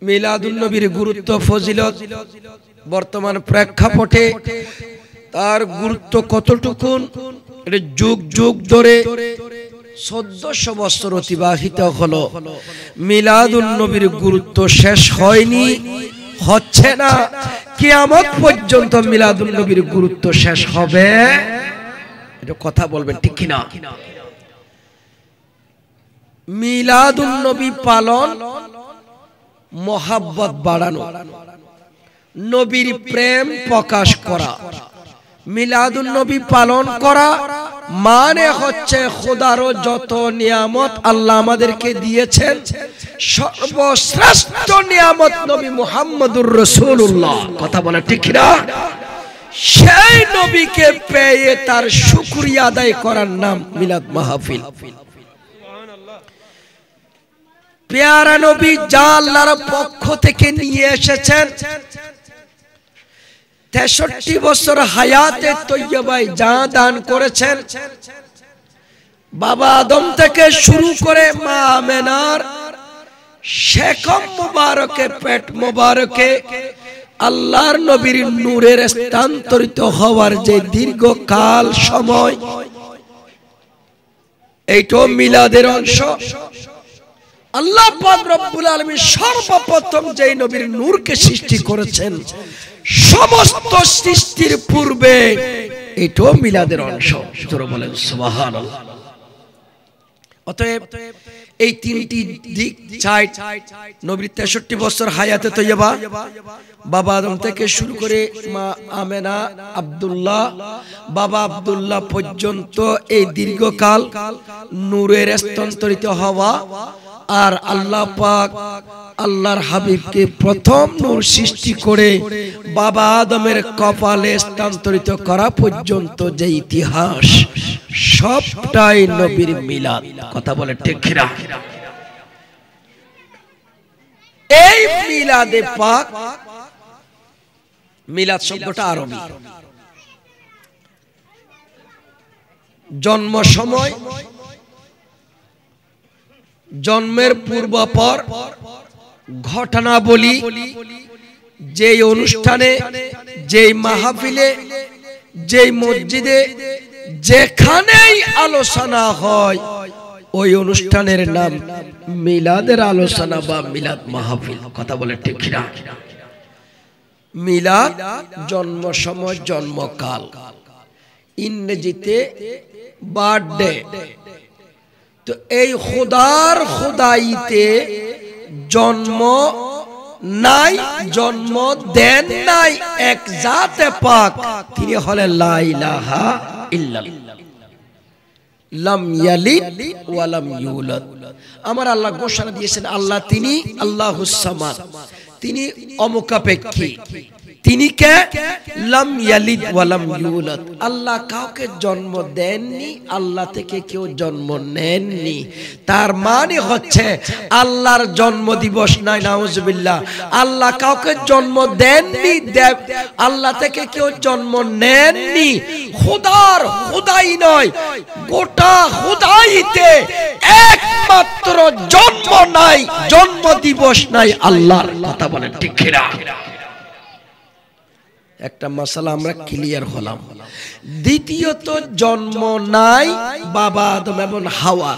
মিলাদুন নবীর গুরুত্ব ফজিলত বর্তমান প্রেক্ষাপটে তার গুরুত্ব কতটুকু, এটা যুগ যুগ ধরে 1400 বছর অতিবাহিত হলো, মিলাদুন নবীর গুরুত্ব শেষ হয়নি, হচ্ছে না, কিয়ামত পর্যন্ত মিলাদুন নবীর গুরুত্ব শেষ হবে। এটা কথা বলবেন ঠিক কিনা? মিলাদুন নবী পালন মহাব্বত বাড়ানো, নবীর প্রেম প্রকাশ করা। মিলাদুন নবী পালন করা মানে হচ্ছে খোদার যত নিয়ামত আল্লাহ আমাদেরকে দিয়েছেন, সর্বশ্রেষ্ঠ নিয়ামত নবী মুহাম্মদুর রাসূলুল্লাহ, কথা বলে ঠিক না? সেই নবীকে পেয়ে তার শুকরিয়া আদায় করার নাম মিলাদ মাহফিল। পেয়ারা নবী যা আল্লাহর পক্ষ থেকে নিয়ে এসেছেন, 63 বছর হায়াতে তৈয়বায় যা দান করেছেন, বাবা আদম থেকে শুরু করে মা আমেনার শেকম মুবারকে পেট মুবারকে আল্লাহর নবীর নূরের স্থানান্তরিত হওয়ার যে দীর্ঘকাল সময়, এইটা মিলাদের অংশ। আল্লাহ পাক রব্বুল আলামিন সর্বপ্রথম যেই নবীর নূরকে সৃষ্টি করেছেন, সমস্ত সৃষ্টির পূর্বে এটাও মিলাদের অংশ। জোরে বলেন সুবহানাল্লাহ। অতএব এই তিনটি দিক চাই নবীর 63 বছর হায়াতে তৈয়বা, বাবা আদম থেকে শুরু করে মা আমেনা, আব্দুল্লাহ, বাবা আব্দুল্লাহ পর্যন্ত এই দীর্ঘকাল নূরের স্থানান্তরিত হওয়া, আর আল্লাহ পাক আল্লাহর হাবিবকে প্রথম নূর সৃষ্টি করে বাবা আদমের কপালে স্থানান্তরিত করা পর্যন্ত যে ইতিহাস, সবটাই নবীর মিলাদ। কথা বলে ঠিক না? এই মিলাদে পাক, মিলাদ শব্দটা আরবি, জন্ম সময়, জন্মের পূর্বাপর ঘটনাবলী, যেই অনুষ্ঠানে, যেই মাহফিলে, যেই মসজিদে, যেখানেই আলোচনা হয়, ওই অনুষ্ঠানের নাম মিলাদের আলোচনা বা মিলাদ মাহফিল। কথা বলে ঠিক না? মিলাদ জন্ম সময়, জন্মকাল, ইংরেজিতে বার্থডে। তো এই খোদার খোদাইতে জন্ম নাই, জন্ম দেন নাই এক জাতে পাক, তিনি হলেন লা ইলাহা ইল্লাল্লাহ, লাম ইয়ালিদ ওয়া লাম ইউলাদ। আমার আল্লাহ ঘোষণা দিয়েছেন, আল্লাহ তিনি আল্লাহুস সামাদ, তিনি অমুখাপেক্ষী, তিনি কে? লাম ইয়ালিদ ওয়া লাম ইউলাদ। আল্লাহ কাউকে জন্ম দেননি, আল্লাহ থেকে কেউ জন্ম নেননি। তার মানে হচ্ছে আল্লাহর জন্ম দিবস নাই, নাউজুবিল্লাহ। আল্লাহ কাউকে জন্ম দেননি, আল্লাহ থেকে কেউ জন্ম নেননি। খোদার খোদাই নয়, গোটা খোদাইতে একমাত্র জন্ম নাই, জন্ম দিবস নাই আল্লাহর। কথা বলেন ঠিক না? একটা মাসালা আমরা ক্লিয়ার হলাম। দ্বিতীয়ত, জন্ম নাই বাবা আদম এবং হাওয়া,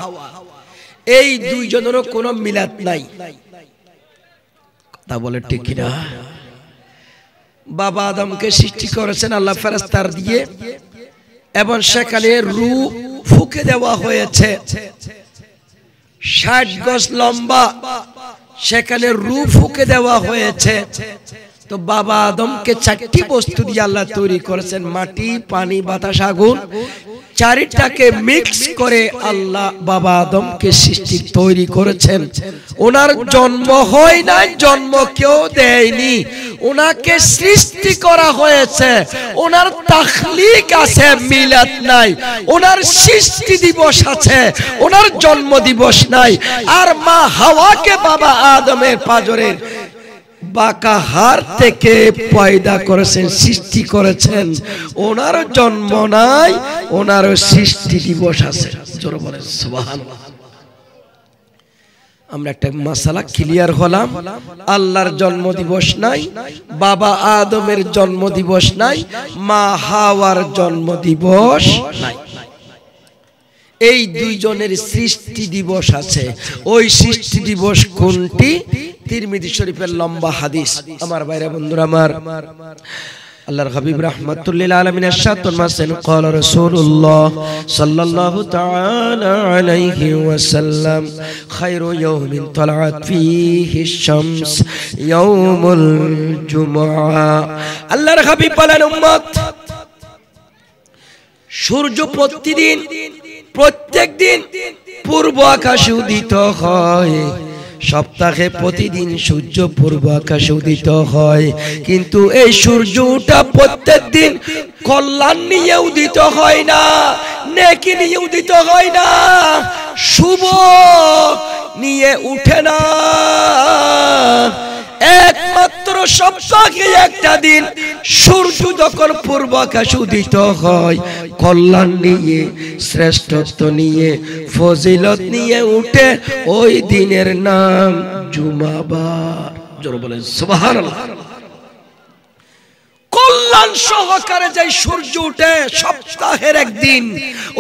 এই দুইজনেরও কোনো মিলাদ নাই। কথা বলে ঠিক না? বাবা আদমকে সৃষ্টি করেছেন আল্লাহ ফেরেশতার দিয়ে, এবং সেখানে রূহ ফুঁকে দেওয়া হয়েছে, 60 গজ লম্বা, সেখানে রূহ ফুঁকে দেওয়া হয়েছে। তো বাবা আদমকে 4টি বস্তু দিয়ে আল্লাহ তৈরি করেছেন, মাটি, পানি, বাতাস, আগুন, চারটাকে মিক্স করে আল্লাহ বাবা আদমকে সৃষ্টি তৈরি করেছেন। ওনার জন্ম হয় না, জন্ম কেউ দেয়নি, ওনাকে সৃষ্টি করা হয়েছে। ওনার তাখলিক আছে, মিলাদ নাই। ওনার সৃষ্টি দিবস আছে, ওনার জন্ম দিবস নাই। আর মা হাওয়াকে বাবা আদমের পাজরের বাঁকা হাড় থেকে পয়দা করেছেন, সৃষ্টি করেছেন। ওনার জন্ম নাই, ওনার সৃষ্টি দিবস আছে। জোরে বলেন সুবহানাল্লাহ। আমরা একটা মাসালা ক্লিয়ার হলাম, আল্লাহর জন্মদিবস নাই, বাবা আদমের জন্মদিবস নাই, মা হাওয়ার জন্মদিবস নাই। এই দুইজনের সৃষ্টি দিবস আছে। ওই সৃষ্টি দিবস কোনটি? তিরমিজি শরীফের লম্বা হাদিস। আমার ভাইরা বন্ধুরা আমার, আল্লাহর হাবিব রাহমাতুল লিল আলামিন ইরশাদ ফরমাছেন, ক্বালা রাসূলুল্লাহ সাল্লাল্লাহু তাআলা আলাইহি ওয়াসাল্লাম, খায়রু ইয়াউমিন তালাআত ফীহি শামস ইয়াউমুল জুমআ। আল্লাহর হাবিব বলেন, উম্মত, সূর্য প্রত্যেক দিন পূর্ব আকাশে উদিত হয়। সপ্তাহে প্রতিদিন সূর্য পূর্ব আকাশে উদিত হয়, কিন্তু এই সূর্যটা প্রত্যেক দিন কল্যাণ নিয়ে উদিত হয় না, নেকি নিয়ে উদিত হয় না, শুভ নিয়ে উঠে না। একমাত্র সপ্তাহে একটা দিন সূর্য যখন পূর্ব আকাশে উদিত হয়, কল্যাণ নিয়ে, শ্রেষ্ঠত্ব নিয়ে, ফজিলত নিয়ে উঠে, ওই দিনের নাম জুমাবার। জোরে বলেন সুবহানাল্লাহ। কল্যাণ সহকারে যে সূর্য উঠে সপ্তাহের একদিন,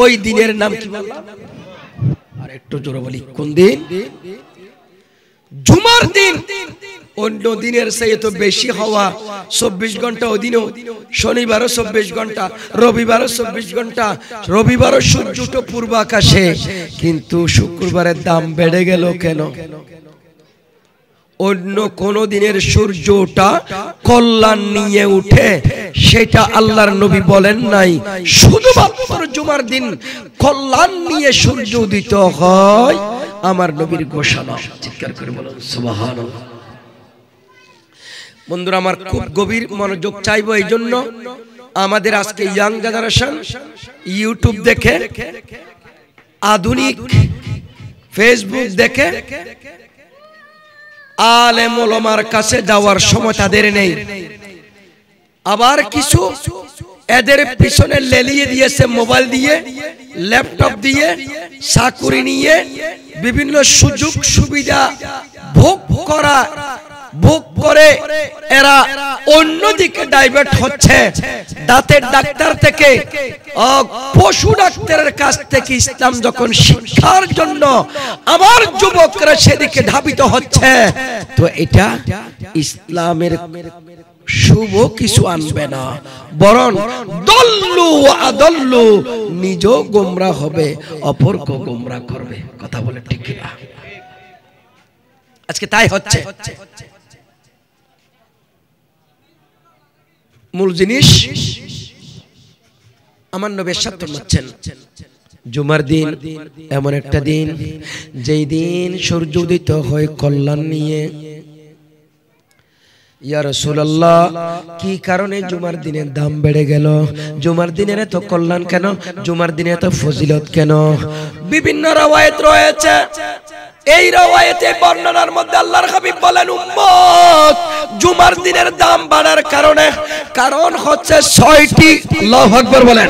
ওই দিনের নাম কি বললাম? আর একটু জোরে বলি, কোন দিন? জুমার দিন। অন্য দিনের চেয়ে তো বেশি হওয়া 24 ঘন্টা ওদিনও, শনিবারও 24 ঘন্টা, রবিবারও 24 ঘন্টা, রবিবারও সূর্য উঠে পূর্ব আকাশে, কিন্তু শুক্রবারের দাম বেড়ে গেল কেন? অন্য কোন দিনের সূর্যটা কল্যাণ নিয়ে উঠে, সেটা আল্লাহর নবী বলেন নাই। শুধুমাত্র জুমার দিন কল্যাণ নিয়ে সূর্য উদিত হয়, আমার নবীর ঘোষণা। চিৎকার করে বলুন সুবহানাল্লাহ। বন্ধুরা আমার, খুব গভীর মনোযোগ চাইবো। এই জন্য আমাদের আজকে ইয়াং জেনারেশন ইউটিউব দেখে, আধুনিক ফেসবুক দেখে আলেম ওলামার কাছে যাওয়ার সময় তাদের নেই। আবার কিছু এদের পিছনে লেলিয়ে দিয়েছে মোবাইল দিয়ে, ল্যাপটপ দিয়ে, চাকুরি নিয়ে, বিভিন্ন সুযোগ সুবিধা ভোগ করে এরা অন্যদিকে ডাইভার্ট হচ্ছে। দাঁতের ডাক্তার থেকে, পশু ডাক্তারের কাছ থেকে ইসলাম যখন শিক্ষার জন্য আমার যুবকরা সেদিকে ধাবিত হচ্ছে, তো এটা ইসলামের শুভ কিছু আনবে না, বরং দল্লু আদল্লু, নিজেও গোমরা হবে, অপরকে গোমরা করবে। কথা বলে ঠিক কিনা? আজকে তাই হচ্ছে। মূল জিনিস, আমার নবী ইরশাদ ফরমাচ্ছেন, জুমার দিন এমন একটা দিন, যেই দিন সূর্য উদিত হয় কল্যাণ নিয়ে। ইয়া রাসূলুল্লাহ, কি কারণে জুমার দিনের দাম বেড়ে গেল? জুমার দিনের এত কল্যাণ কেন? জুমার দিনে এত ফজিলত কেন? বিভিন্ন রওয়ায়াত রয়েছে। এই রওয়ায়াতে বর্ণনার মধ্যে আল্লাহর হাবিব বলেন, উম্মত, জুমার দিনের দাম বাড়ার কারণ হচ্ছে 6টি। আল্লাহু আকবার বলেন।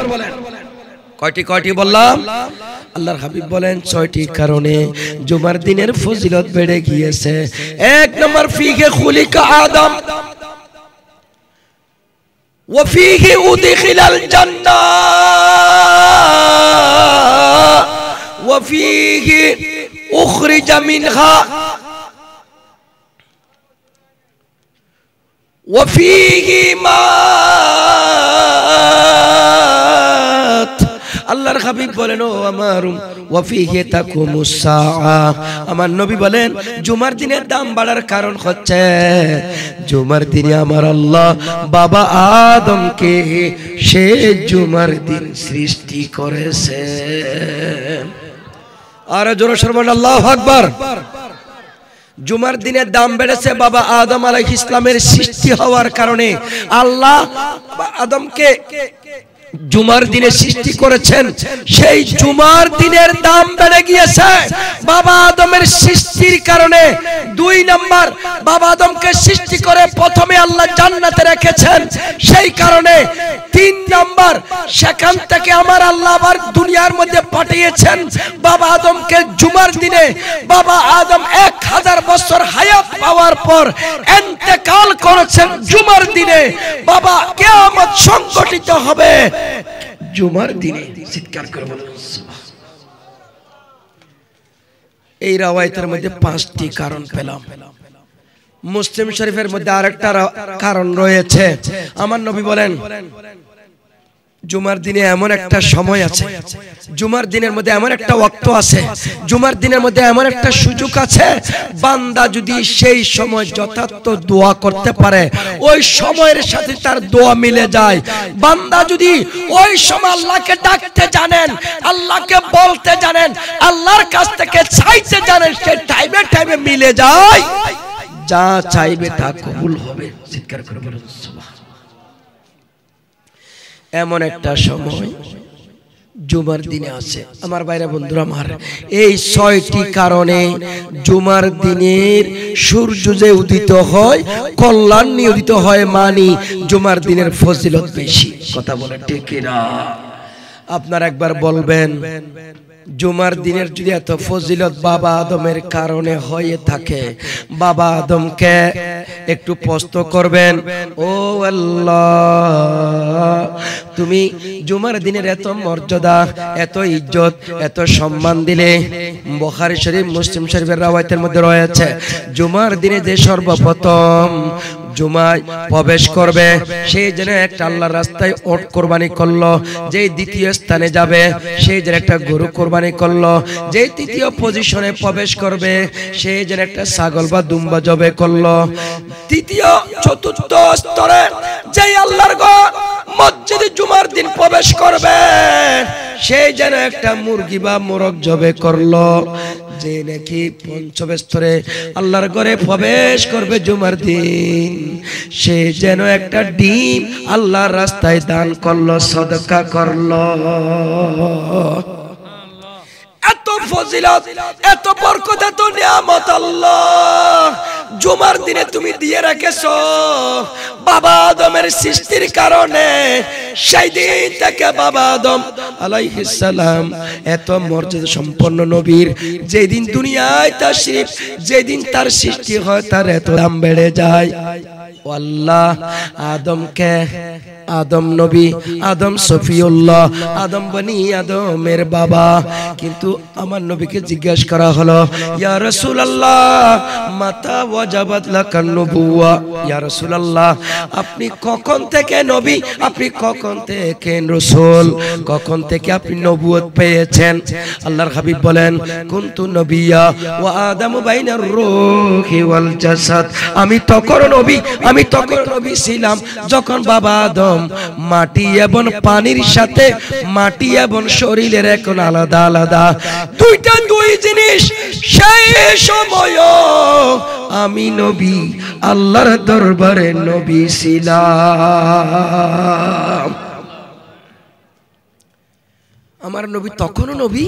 কয়টি বললাম? আল্লাহর হাবিব বলেন 6টি কারণে জুমার দিনের ফজিলত বেড়ে গিয়েছে। 1 নম্বর, ফিহে খুলিকা আদম ওয়া ফিহি উদখিলাল জান্নাহ ওয়া ফিহি উখরিজা মিনহা ওয়া ফিহি মাত। আল্লাহর হাবিব বলেন, ও আমার ওয়া ফিহি তাকুমুস সাআ, আমার নবী বলেন জুমার দিনের দাম বাড়ার কারণ হচ্ছে, জুমার দিনে আমার আল্লাহ বাবা আদমকে সে জুমার দিন সৃষ্টি করেছে। আর জোরে শরমান আল্লাহু আকবার। জুমার দিনের দাম বেড়েছে বাবা আদম আলাইহিস সালামের সৃষ্টি হওয়ার কারণে। আল্লাহ আদমকে জুমার দিনে সৃষ্টি করেছেন, সেই জুমার দিনের দাম বেড়ে গিয়েছে বাবা আদমের সৃষ্টির কারণে। 2 নাম্বার, বাবা আদমকে সৃষ্টি করে প্রথমে আল্লাহ জান্নাতে রেখেছেন, সেই কারণে। 3 নাম্বার, সেখান থেকে আমার আল্লাহ আবার দুনিয়ার মধ্যে পাঠিয়েছেন বাবা আদমকে জুমার দিনে। বাবা আদম 1000 বছর হায়াত পাওয়ার পর ইন্তেকাল করেছেন জুমার দিনে। বাবা কিয়ামত সংঘটিত হবে জুমার দিনে। চিৎকার করে বলুন সুবহানাল্লাহ। এই রাওয়ায়াতের মধ্যে 5টি কারণ পেলাম। মুসলিম শরীফের মধ্যে আরেকটা কারণ রয়েছে। আমার নবী বলেন জুমার দিনে এমন একটা সময় আছে, জুমার দিনের মধ্যে এমন একটা ওয়াক্ত আছে, জুমার দিনের মধ্যে এমন একটা সুযোগ আছে, বান্দা যদি সেই সময় যথার্থ দোয়া করতে পারে, ওই সময়ের সাথে তার দোয়া মিলে যায়। বান্দা যদি ওই সময় আল্লাহকে ডাকতে জানেন, আল্লাহকে বলতে জানেন, আল্লাহর কাছ থেকে চাইতে জানেন, সেই টাইমে টাইমে মিলে যায়, যা চাইবে তা কবুল হবে। চিৎকার করে বলুন সুবহানাল্লাহ। এমন একটা সময় জুমার দিনে আছে। আমার বাইরে বন্ধুরা আমার, এই 6টি কারণে জুমার দিনের সূর্য যে উদিত হয় কল্যাণ নিয়ে উদিত হয়, মানি জুমার দিনের ফজিলত বেশি। কথা বলে ঠিক কিনা? আপনারা একবার বলবেন, জুমার দিনের যদি এত ফজিলত বাবা আদমের কারণে হয়ে থাকে, বাবা আদমকে একটু প্রশ্ন করবেন, ও আল্লাহ, তুমি জুমার দিনের এত মর্যাদা, এত ইজ্জত, এত সম্মান দিলে। বুখারী শরীফ, মুসলিম শরীফের রাওয়ায়াতের মধ্যে রয়েছে, জুমার দিনে যে সর্বপ্রথম জুমায় প্রবেশ করবে, সেই যেন একটা আল্লাহর রাস্তায় ওট কোরবানি করলো, যেই দ্বিতীয় স্থানে যাবে সেই যেন একটা গরু কোরবানি করলো, যেই তৃতীয় পজিশনে প্রবেশ করবে সেই যেন একটা ছাগল বা দুম্বা জবে করলো, তৃতীয় চতুর্থ স্তরে যেই আল্লাহর ঘর মসজিদে জুমার দিন প্রবেশ করবে সেই যেন একটা মুরগি বা মোরগ জবে করলো, যে নাকি পঞ্চম স্তরে আল্লাহর ঘরে প্রবেশ করবে জুমার দিন, সে যেন একটা ডিম আল্লাহর রাস্তায় দান করলো, সদকা করলো। এত ফজিলত, এত বরকত, এত নিয়ামত আল্লাহ জুমার দিনে তুমি দিয়ে রেখেছো বাবা আদমের সৃষ্টির কারণে। সেই দিন থেকে বাবা আদম আলাইহিস সালাম এত মর্যাদা সম্পন্ন নবীর, যেদিন দুনিয়ায় তাশরীফ, যেদিন তার সৃষ্টি হয়, তার এত দাম বেড়ে যায়। ও আল্লাহ, আদমকে, আদম নবী, আদম সফিউল্লাহ, আদম বনি আদমের বাবা, কিন্তু আমার নবীকে জিজ্ঞেস করা হলো, ইয়া রাসূলুল্লাহ মাতা ওয়াজাবাত লাকান নবুওয়া, ইয়া রাসূলুল্লাহ আপনি কখন থেকে নবী, আপনি কখন থেকে রাসূল, কখন থেকে আপনি নবুয়ত পেয়েছেন? আল্লাহর হাবিব বলেন, কুনতু নবিয়্যা ওয়া আদামু বাইনার রূহি ওয়াল জাসাদ, আমি তখন নবী, আমি তখন নবী ছিলাম যখন বাবা আদম মাটি এবং পানির সাথে, মাটি এবং শরীরের এখন আলাদা আলাদা, দুইটা দুই জিনিস। সেই সময় আমি নবী, আল্লাহর দরবারে নবী ছিলাম। আমার নবী তখনও নবী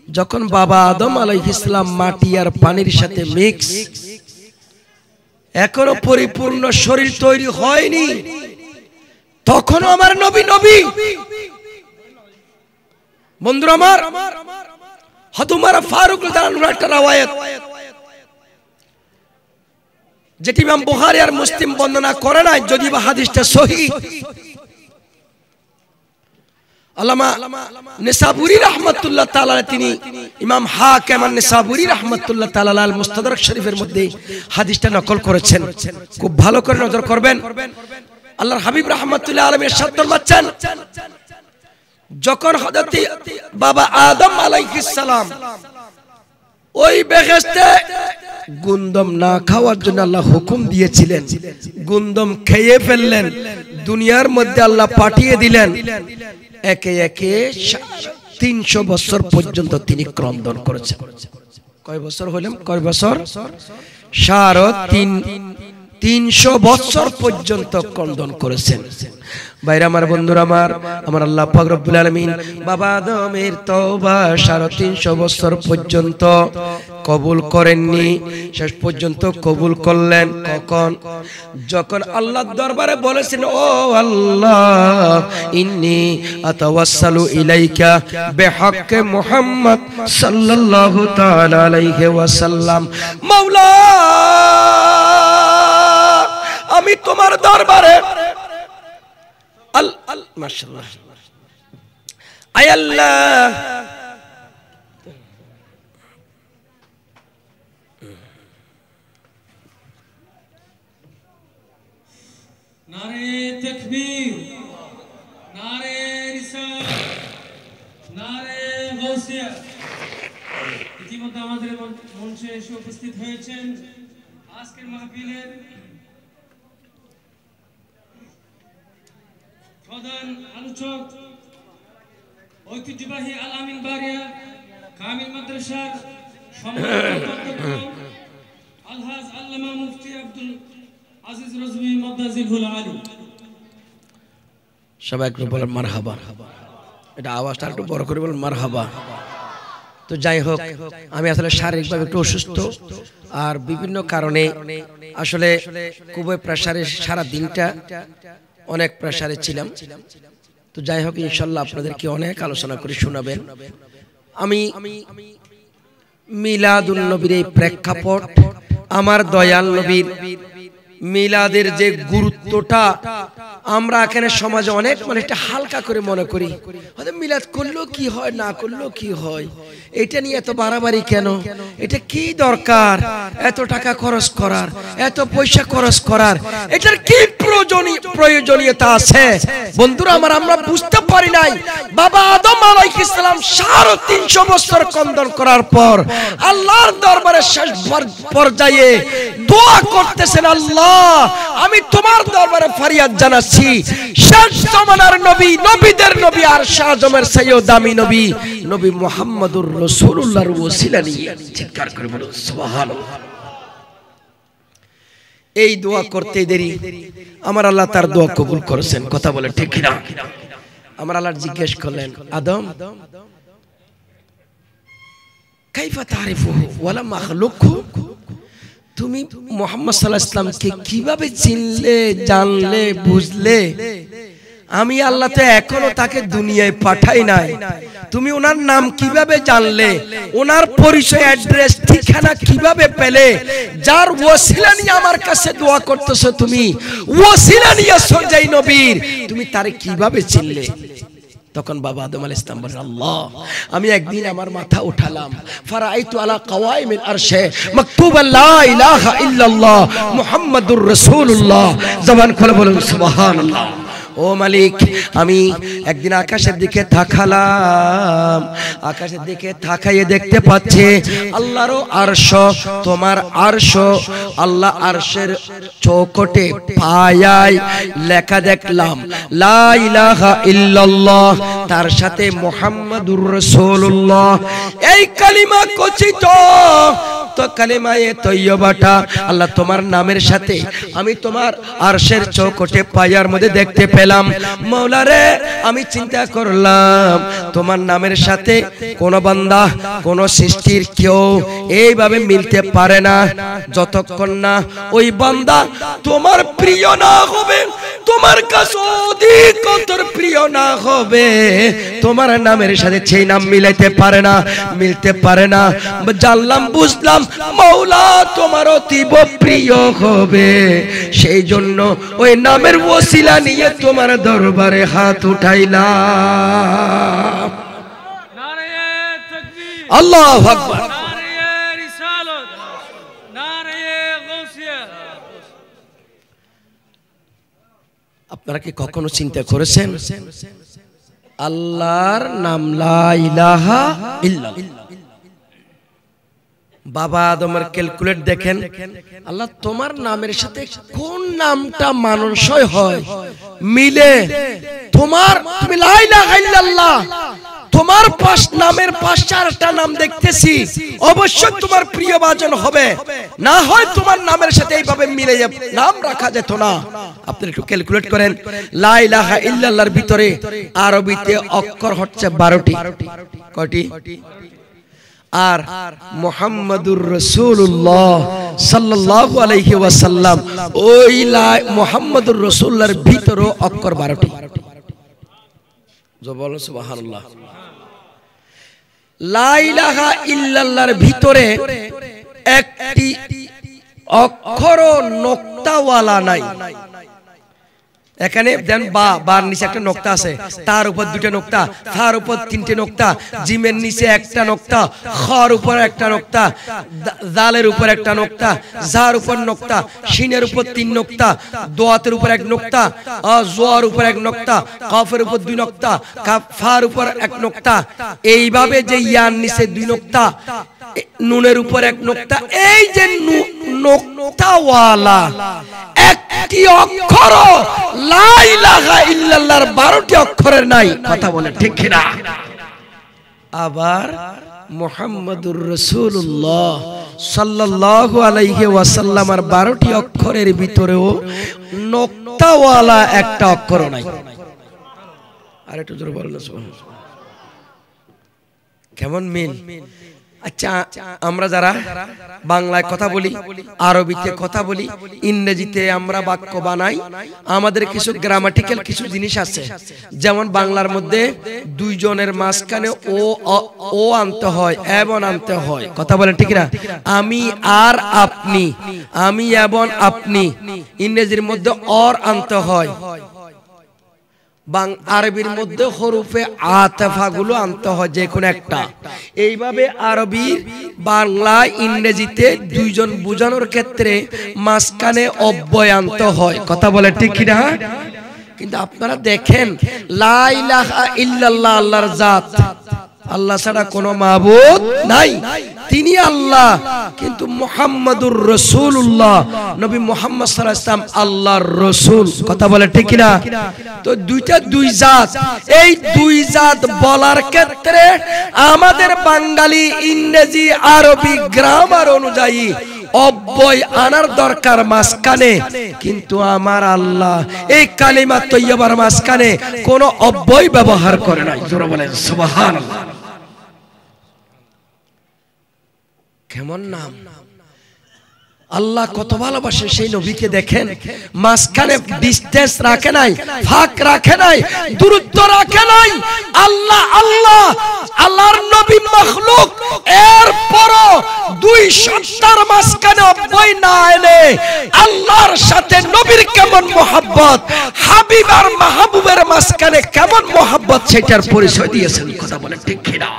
যখন বাবা আদম আলাইহিস সালাম মাটি আর পানির সাথে মিক্স, এখনো পরিপূর্ণ শরীর তৈরি হয়নি, তখনও আমার নবী নবী। বন্ধুরা আমার, হযরত ফারুক রাদিয়াল্লাহু আনহু একটা রাওয়ায়াত, যেটি ইমাম বুখারী আর মুসলিম বর্ণনা করে নাই, যদি বা হাদিসটা সহিহ। আল্লামা নিসাবুরি রাহমাতুল্লাহ তাআলা, তিনি ইমাম হাকিম নিসাবুরি রাহমাতুল্লাহ তাআলা আল মুস্তাদরাক শরীফের মধ্যে হাদিসটা নকল করেছেন। খুব ভালো করে নজর করবেন। আল্লাহর হাবিব রাহমাতুল্লাহ আলাইহি ইরশাদ ফরমাচ্ছেন, যখন হযরত বাবা আদম আলাইহিস সালাম ওই বেহেশতে গুন্দম না খাওয়ার জন্য আল্লাহ হুকুম দিয়েছিলেন, গুন্দম খেয়ে ফেললেন, দুনিয়ার মধ্যে আল্লাহ পাঠিয়ে দিলেন, একে একে 300 বছর পর্যন্ত তিনি ক্রন্দন করেছেন। কয় বছর হইলেন? কয় বছর? 350 বছর পর্যন্ত ক্রন্দন করেছেন। ভাইরা আমার, বন্ধুরা আমার আল্লাহ পাক রব্বুল আলামিন বাবা আদমের তওবা 350 বছর পর্যন্ত কবুল করেননি, শেষ পর্যন্ত কবুল করলেন কখন? যখন আল্লাহর দরবারে বলেছেন, ও আল্লাহ ইন্নী আতাওয়াসসালু ইলাইকা বিহাক্কি মুহাম্মদ সাল্লাল্লাহু তাআলা আলাইহি ওয়াসাল্লাম, মাওলা আমি তোমার দরবারে মাশাআল্লাহ আয় আল্লাহ নারে তাকবীর, নারে রিসালাত, নারে গাউসিয়া। ইতিমধ্যে আমাদের মঞ্চে এসে উপস্থিত হয়েছেন আজকের মাহফিলের প্রধান আলোচক, ঐতিহ্যবাহী আল আমিন বারিয়া কামিল মাদ্রাসার সম্মানিত অধ্যক্ষ আলহাজ আল্লামা মুফতি আব্দুল আজিজ রাজভী মাদ্দাজিহুল আলী। সবাই একটু বলেন মারহাবা, এটা আওয়াজটা একটু বড় করে বলেন মারহাবা। তো যাই হোক, আমি আসলে শারীরিকভাবে একটু অসুস্থ, আর বিভিন্ন কারণে আসলে খুবই প্রেসারে, সারা দিনটা অনেক প্রেসারে ছিলাম। তো যাই হোক, ইনশাল্লাহ আপনাদেরকে অনেক আলোচনা করে শোনাবেন। আমি মিলাদুন নবীর এই প্রেক্ষাপট, আমার দয়াল নবীর মিলাদের যে গুরুত্বটা আমরা এখানে সমাজে অনেক একটা হালকা করে মনে করি, হয়তো মিলাদ করলেও কি হয়, না করলেও কি হয়, এটা নিয়ে এত বাড়াবাড়ি কেন, এটা কি দরকার, এত টাকা খরচ করার, এত পয়সা খরচ করার, এটার কি প্রয়োজনীয়তা আছে? বন্ধুরা আমার, আমরা বুঝতে পারি নাই বাবা আদম আলাইহিস সালাম 350 বছর কন্দন করার পর আল্লাহর দরবারে শেষ পর্যায়ে দোয়া করতেছেন, আল্লাহ আমি তোমার দরবারে ফরিয়াদ জানাচ্ছি, শেষ জামানার নবী, নবীদের নবী, আর শাহজামের সৈয়দ দামি নবী নবী মুহাম্মদুর রাসূলুল্লাহর ওসিলা নিয়ে চিৎকার করে বলুন সুবহানাল্লাহ। এই দোয়া করতে দেরি আমার আল্লাহ তার দোয়া কবুল করেছেন, কথা বলে ঠিক কিনা? আমার আল্লাহ জিজ্ঞেস করলেন, আদম কাইফা তারিফুহু ওয়ালা মাখলুকহু, তুমি মুহাম্মদ সাল্লাল্লাহু আলাইহি ওয়াসাল্লামকে কিভাবে চিনলে, জানলে, বুঝলে? আমি আল্লাহ তো এখনো তাকে দুনিয়ায় পাঠাই নাই, তুমি ওনার নাম কিভাবে জানলে, ওনার পরিচয়, অ্যাড্রেস, ঠিকানা কিভাবে পেলে? যার ওসিলা নিয়ে আমার কাছে দোয়া করতেছো, তুমি ওসিলা নিয়ে যেই নবীর, তুমি তারে কিভাবে চিনলে? তখন বাবা আদম আলাইহিস সালাম বলেন, আল্লাহ আমি একদিন আমার মাথা উঠালাম, ফারাইতু আলা কাওয়াইমিল আরশে মাকতুবা লা ইলাহা ইল্লাল্লাহ মুহাম্মাদুর রাসূলুল্লাহ। জবান খুলে বলুন সুবহানাল্লাহ। ও মালিক, আমি একদিন আকাশের দিকে তাকালাম, আকাশের দিকে তাকাইয়ে দেখতে পাচ্ছি আল্লাহর আরশ, তোমার আরশ, আল্লাহ আরশের চৌকটে পায়ায় লেখা দেখলাম লা ইলাহা ইল্লাল্লাহ, তার সাথে মুহাম্মাদুর রাসূলুল্লাহ। এই কালিমা কচিত তো কালিমায়ে তৈয়বাটা আল্লাহ তোমার নামের সাথে আমি তোমার আরশের চৌকটে পায়ার মধ্যে দেখতে পেলাম। মাওলা রে, আমি চিন্তা করলাম তোমার নামের সাথে কোন বান্দা, কোন সৃষ্টির কেউ এইভাবে মিলতে পারে না যতক্ষণ না ওই বান্দা তোমার প্রিয় না হবে, তোমার কাছে অধিকতর প্রিয় না হবে, তোমার নামের সাথে সেই নাম মিলাইতে পারে না, মিলতে পারে না। জানলাম, বুঝলাম মাওলা তোমার অতীব প্রিয় হবে, সেই জন্য ওই নামের ওসিলা নিয়ে তোমার দরবারে হাত উঠাইলাম। নারে তাকবীর, আল্লাহু আকবার, নারে রিসালাত, নারে গাউসিয়া। আপনারা কি কখনো চিন্তা করেছেন আল্লাহর নাম লা ইলাহা ইল্লাল্লাহ? বাবা আদমের ক্যালকুলেট দেখেন, আল্লাহ তোমার নামের সাথে কোন নামটা মানানসই হয়, মিলে, তোমার তুমি লা ইলাহা ইল্লাল্লাহ তোমার পাশ নামের পাশে আরেকটা নাম দেখতেছি, অবশ্যই তোমার প্রিয় ভাজন হবে, না হয় তোমার নামের সাথে এইভাবে মিলে নাম রাখা যেত না। আপনি একটু ক্যালকুলেট করেন, লা ইলাহা ইল্লাল্লাহর ভিতরে আরবিতে অক্ষর হচ্ছে 12টি। কয়টি? আর মুহাম্মাদুর রাসূলুল্লাহ সাল্লাল্লাহু আলাইহি ওয়াসাল্লাম, ওই মুহাম্মাদুর রাসূলুল্লাহর ভিতরে অক্ষর 12টি। বলুন সুবহানাল্লাহ। লা ইলাহা ইল্লাল্লাহর ভিতরে একটি অক্ষরও নোক্তাওয়ালা নাই। এখানে দেন বার নিচে একটা নোক্তা আছে, তার উপর দুটো নোক্তা, তার উপর তিনটে নোক্তা, জিমের নিচে একটা নোক্তা, খর উপর একটা নোক্তা, জালের উপর একটা নোক্তা, জার উপর নোক্তা, শিনের উপর 3 নোক্তা, দোয়াতের উপর 1 নোক্তা, জোয়ার উপর 1 নোক্তা, কফের উপর 2 নোক্তা, ফার উপর 1 নোক্তা, এইভাবে যে ইয়ার নিচে 2 নোক্তা, নুনের উপর 1 নোক্তা, এই যে নোক্তাওয়ালা একটি অক্ষর লা ইলাহা ইল্লাল্লাহর 12টি অক্ষরের নাই। কথা বলে ঠিক কিনা? আবার মুহাম্মাদুর রাসূলুল্লাহ সাল্লাল্লাহু আলাইহি ওয়াসাল্লামের 12টি অক্ষরের ভিতরেও নোক্তাওয়ালা একটা অক্ষর নাই। আর একটু জোরে বলেন সুবহানাল্লাহ। কেমন মিল? আচ্ছা, আমরা যারা বাংলায় কথা বলি, আরবিতে কথা বলি, ইংরেজিতে আমরা বাক্য বানাই, আমাদের কিছু গ্রামাটিক্যাল কিছু জিনিস আছে। যেমন বাংলার মধ্যে 2 জনের মাঝখানে ও আনতে হয়, এবং আনতে হয়। কথা বলেন ঠিক না? আমি আর আপনি, আমি এবং আপনি। ইংরেজির মধ্যে অর আনতে হয়, আরবির মধ্যে হরফে আতফা গুলো আনতে হয় যে কোনো একটা। এইভাবে আরবি, বাংলা, ইংরেজিতে 2 জন বোঝানোর ক্ষেত্রে মাঝখানে অব্যয় আনতে হয়। কথা বলে ঠিক কিনা? কিন্তু আপনারা দেখেন, লা ইলাহা ইল্লাল্লাহ আল্লাহর জাত, আল্লাহ ছাড়া কোনো মাবুদ নাই, তিনি আল্লাহ। কিন্তু মুহাম্মাদুর রাসূলুল্লাহ, নবী মুহাম্মদ সাল্লাল্লাহু আলাইহি ওয়াসাল্লাম আল্লাহর রাসূল। কথা বলে ঠিক কিনা? তো দুইটা 2 জাত, এই 2 জাত বলার ক্ষেত্রে আমাদের বাঙালি, ইংরেজি, আরবি গ্রামার অনুযায়ী অব্যয় আনার দরকার মাঝখানে। কিন্তু আমার আল্লাহ এই কালিমা তৈয়বার মাঝখানে কোনো অব্যয় ব্যবহার করে নাই। জোরে বলেন সুবহানাল্লাহ। কেমন নাম! আল্লাহ কত ভালোবাসে সেই নবীকে। দেখেন, মাঝখানে ডিসটেন্স রাখে নাই, ফাঁক রাখে নাই, দূরত্ব রাখে নাই। আল্লাহ আল্লাহ, আল্লাহর নবী মাখলুক, এরপরও 2 সত্তার মাঝখানে অব্যয় না এনে আল্লাহর সাথে নবীর কেমন মোহাব্বত, হাবিব আর মাহবুবের মাঝখানে কেমন মোহাব্বত, সেটার পরিচয় দিয়েছেন। কথা বলে ঠিক কিনা?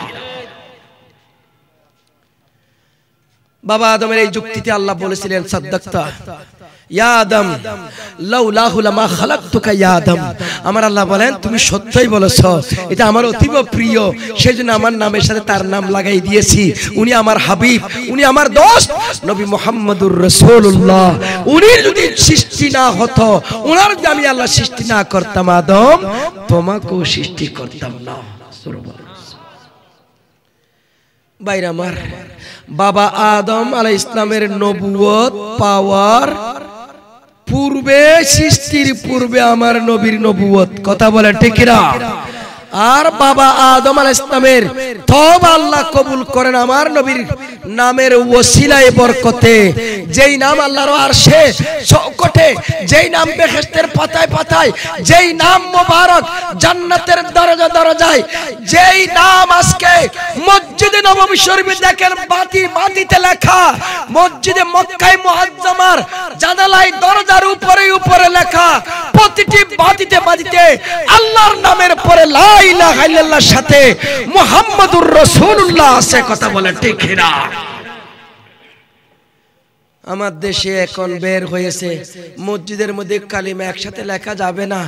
বাবা আদমের এই যুক্তিতে আল্লাহ বলেছিলেন, সাদ্দাক্তা ইয়া আদম, লাউলাহু লামা খালাকতুকা ইয়া আদম। আমার আল্লাহ বলেন, তুমি সত্যই বলেছো, এটা আমার অতীব প্রিয়, সেজন্য আমার নামের সাথে তার নাম লাগাই দিয়েছি। উনি আমার হাবিব, উনি আমার দোস্ত নবী মুহাম্মাদুর রাসূলুল্লাহ। উনি যদি সৃষ্টি না হতো, উনার যদি আমি আল্লাহ সৃষ্টি না করতাম, আদম তোমাকেও সৃষ্টি করতাম না। ভাইরা আমার, বাবা আদম আলাইহিস সালামের নবুয়ত পাওয়ার পূর্বে, সৃষ্টির পূর্বে আমার নবীর নবুয়ত। কথা বলে ঠিক না? আর বাবা আদম আলাইহিস সালামের তওবা আল্লাহ কবুল করেন আমার নবীর নামের ওসিলায় বরকতে। যেই নাম আল্লাহর আরশে চৌকটে, যেই নাম বেহেশতের পাতায় পাতায়, যেই নাম মোবারক জান্নাতের দরজা দরজায়, যেই নাম আজকে মসজিদে নববী শরীফে দেখেন বাতিতে লেখা, মসজিদে মক্কায় মুআজ্জামার জানালায় দরজার উপরে উপরে লেখা, প্রতিটি বাতিতে আল্লাহর নামের পরে লা ইলাহা ইল্লাল্লাহর সাথে মুহাম্মাদুর রাসূলুল্লাহ আছে। কথা বলে ঠিক না? আমার দেশে এখন বের হয়েছে, মসজিদের মধ্যে কালিমা একসাথে লেখা যাবে না,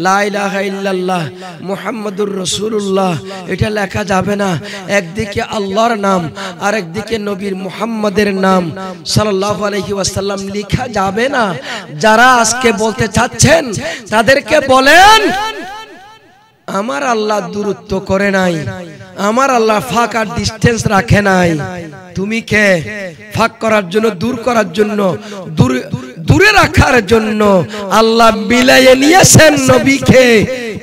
লা ইলাহা ইল্লাল্লাহ মুহাম্মাদুর রাসূলুল্লাহ এটা লেখা যাবে না। একদিকে আল্লাহর নাম, আর একদিকে নবীর মুহাম্মাদের নাম সাল্লাল্লাহু আলাইহি ওয়াসাল্লাম লেখা যাবে না। যারা আজকে বলতে চাচ্ছেন তাদেরকে বলেন, আমার আল্লাহ দূরত্ব করে নাই, আমার আল্লাহ ফাঁক আর ডিস্টেন্স রাখে নাই। তুমি কে ফাঁক করার জন্য, দূর করার জন্য, দূরে রাখার জন্য আল্লাহ মিলাইয়ে নিয়েছেন নবীকে।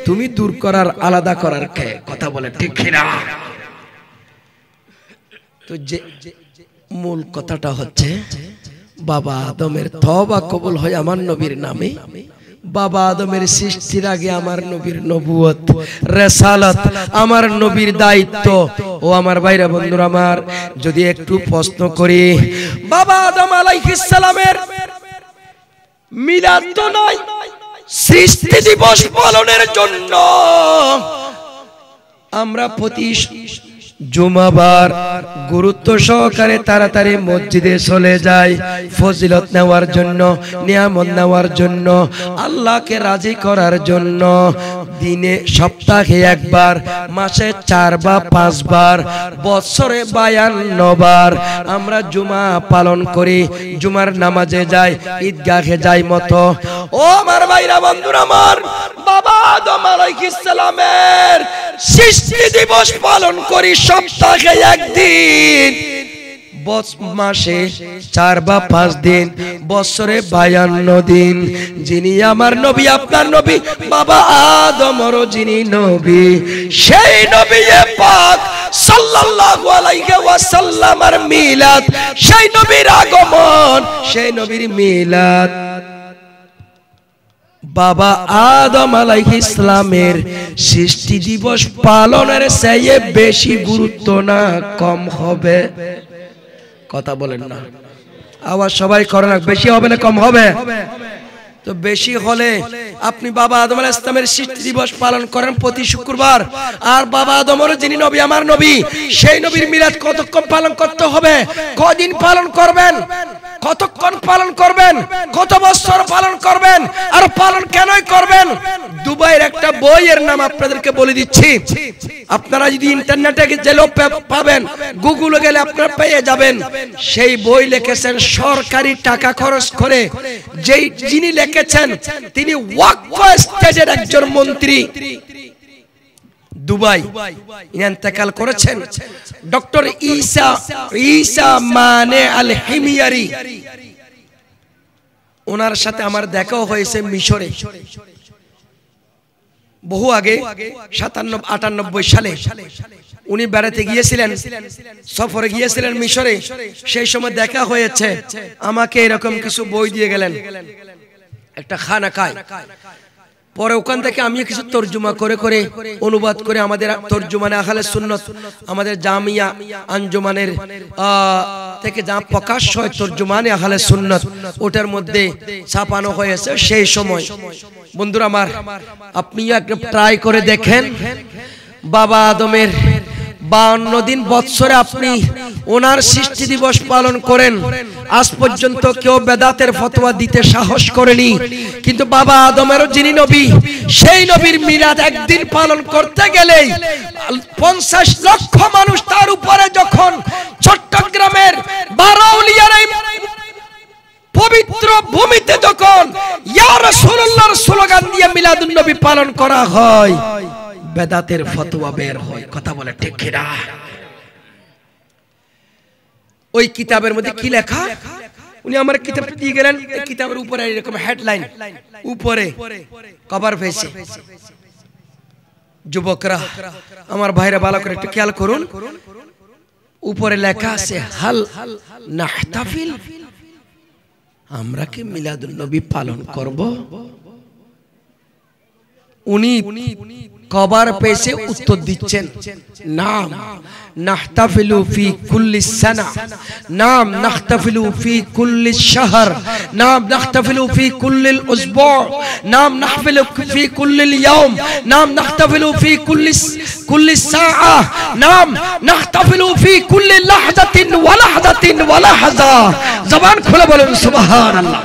তুমি দূর করার, আলাদা করার কে? কথা বলে ঠিক কিনা? তো যে মূল কথাটা হচ্ছে বাবা আদমের তওবা কবুল হয় আমার নবীর নামে। বাবা আদমের সৃষ্টির আগে আমার নবীর নবুয়ত, রিসালাত, আমার নবীর দায়িত্ব। ও আমার ভাইরা বন্ধুরা আমার, যদি একটু প্রশ্ন করি, বাবা আদম আলাইহিস সালামের মিলাদ তো নাই, সৃষ্টি দিবস পালনের জন্য আমরা প্রতি জুমাবার গুরুত্ব সহকারে তাড়াতাড়ি মসজিদে চলে যায় ফজিলত নেওয়ার জন্য, নিয়ামত নেওয়ার জন্য, আল্লাহকে রাজি করার জন্য। দিনে সপ্তাহে একবার, মাসে 4 বা 5 বার, বছরে 52 বার আমরা জুমা পালন করি। জুমার নামাজে যাই, ঈদগাহে যাই মতো। ও আমার ভাইরা বন্ধুরা আমার, বাবা আদম আলাইহিস সালামের সৃষ্টি দিবস পালন করি সপ্তাহে একদিন, মাসে 4 বা 5 দিন, বছরে 52 দিন। যিনি আমার নবী, আপনার নবী, বাবা আদমেরও যিনি নবী, সেই নবী পাক সাল্লাল্লাহু আলাইহি ওয়াসাল্লামের মিলাদ, সেই নবীর আগমন, সেই নবীর মিলাদ বাবা আদম আলাইহিস সালামের সৃষ্টি দিবস পালনের চেয়ে বেশি গুরুত্ব না কম হবে? কথা বলেন না, আওয়াজ সবাই করেন। বেশি হবে না কম হবে? তো বেশি হলে আপনি বাবা আদম আলাইহিস সালামের সৃষ্টি দিবস পালন করেন প্রতি শুক্রবার, আর বাবা আদমের যিনি নবী, আমার নবী, সেই নবীর মিলাদ কতক্ষণ পালন করতে হবে? কদিন পালন করবেন? কতক্ষণ পালন করবেন? কত বছর পালন করবেন? আর পালন কেনই করবেন? দুবাইয়ের একটা বইয়ের নাম আপনাদেরকে বলে দিচ্ছি। আপনারা যদি ইন্টারনেটে গেলে পাবেন, গুগলে গেলে আপনারা পেয়ে যাবেন। সেই বই লিখেছেন সরকারি টাকা খরচ করে, যেই যিনি লিখেছেন তিনি ওয়াকফ স্টেটের একজন মন্ত্রী, দুবাই ইন্তেকাল করেছেন, ডক্টর ঈসা মানে আল হিমিয়ারি। ওনার সাথে আমার দেখাও হয়েছে মিশরে, বহু আগে 97-98 সালে উনি বেড়াতে গিয়েছিলেন, সফরে গিয়েছিলেন মিশরে। সেই সময় দেখা হয়েছে, আমাকে এরকম কিছু বই দিয়ে গেলেন একটা খানাকায়। পরে ওখান থেকে আমি কিছু তরজমা করে করে অনুবাদ করে আমাদের তরজমানে আহলে সুন্নাত, আমাদের জামিয়া আঞ্জুমানের থেকে যা প্রকাশ হয় তরজমানে আহলে সুন্নাত, ওটার মধ্যে ছাপানো হয়েছে সেই সময়। বন্ধুরা আমার, আপনিও একটা ট্রাই করে দেখেন। বাবা আদমের 52 দিন বৎসরে আপনি ওনার সৃষ্টি দিবস পালন করেন। আজ পর্যন্ত কেউ বেদাতের ফতোয়া দিতে সাহস করেনি, কিন্তু বাবা আদমেরও যিনি নবী, সেই নবীর মিলাদ একদিন পালন করতে গেলেই 50 লক্ষ মানুষ তার উপরে যখন চট্টগ্রামের বারাউলিয়ার পবিত্র ভূমিতে যখন ইয়া রাসূলুল্লাহর স্লোগান দিয়ে মিলাদুন নবী পালন করা হয়, বেদাতের ফতোয়া বের হয়। কথা বলে ঠিক কিনা? ওই কিতাবের মধ্যে কি লেখা, উনি আমার কিতাব দিয়ে গেলেন। এই কিতাবের উপরে এরকম হেডলাইন, উপরে কভার পেয়েছে। যুবকরা, আমার ভাইরা ভালো করে একটু খেয়াল করুন, উপরে লেখা আছে হাল নাহতাফিল, আমরা কি মিলাদুন নবী পালন করব? উনি কভার পেছে উত্তর দিচ্ছেন, নাম নাহতাফিলু ফি কুল্লি সানা, নাম নাহতাফিলু ফি কুল্লি শাহর, নাম নাহতাফিলু ফি কুল্লি উসবু, নাম নাহতাফিলু ফি কুল্লি ইয়াউম, নাম নাহতাফিলু ফি কুল্লি সাআ, নাম নাহতাফিলু ফি কুল্লি লাহজাতিন ওয়া লাহজাতিন ওয়া লাহজা। জবান খুলে বলেন সুবহানাল্লাহ।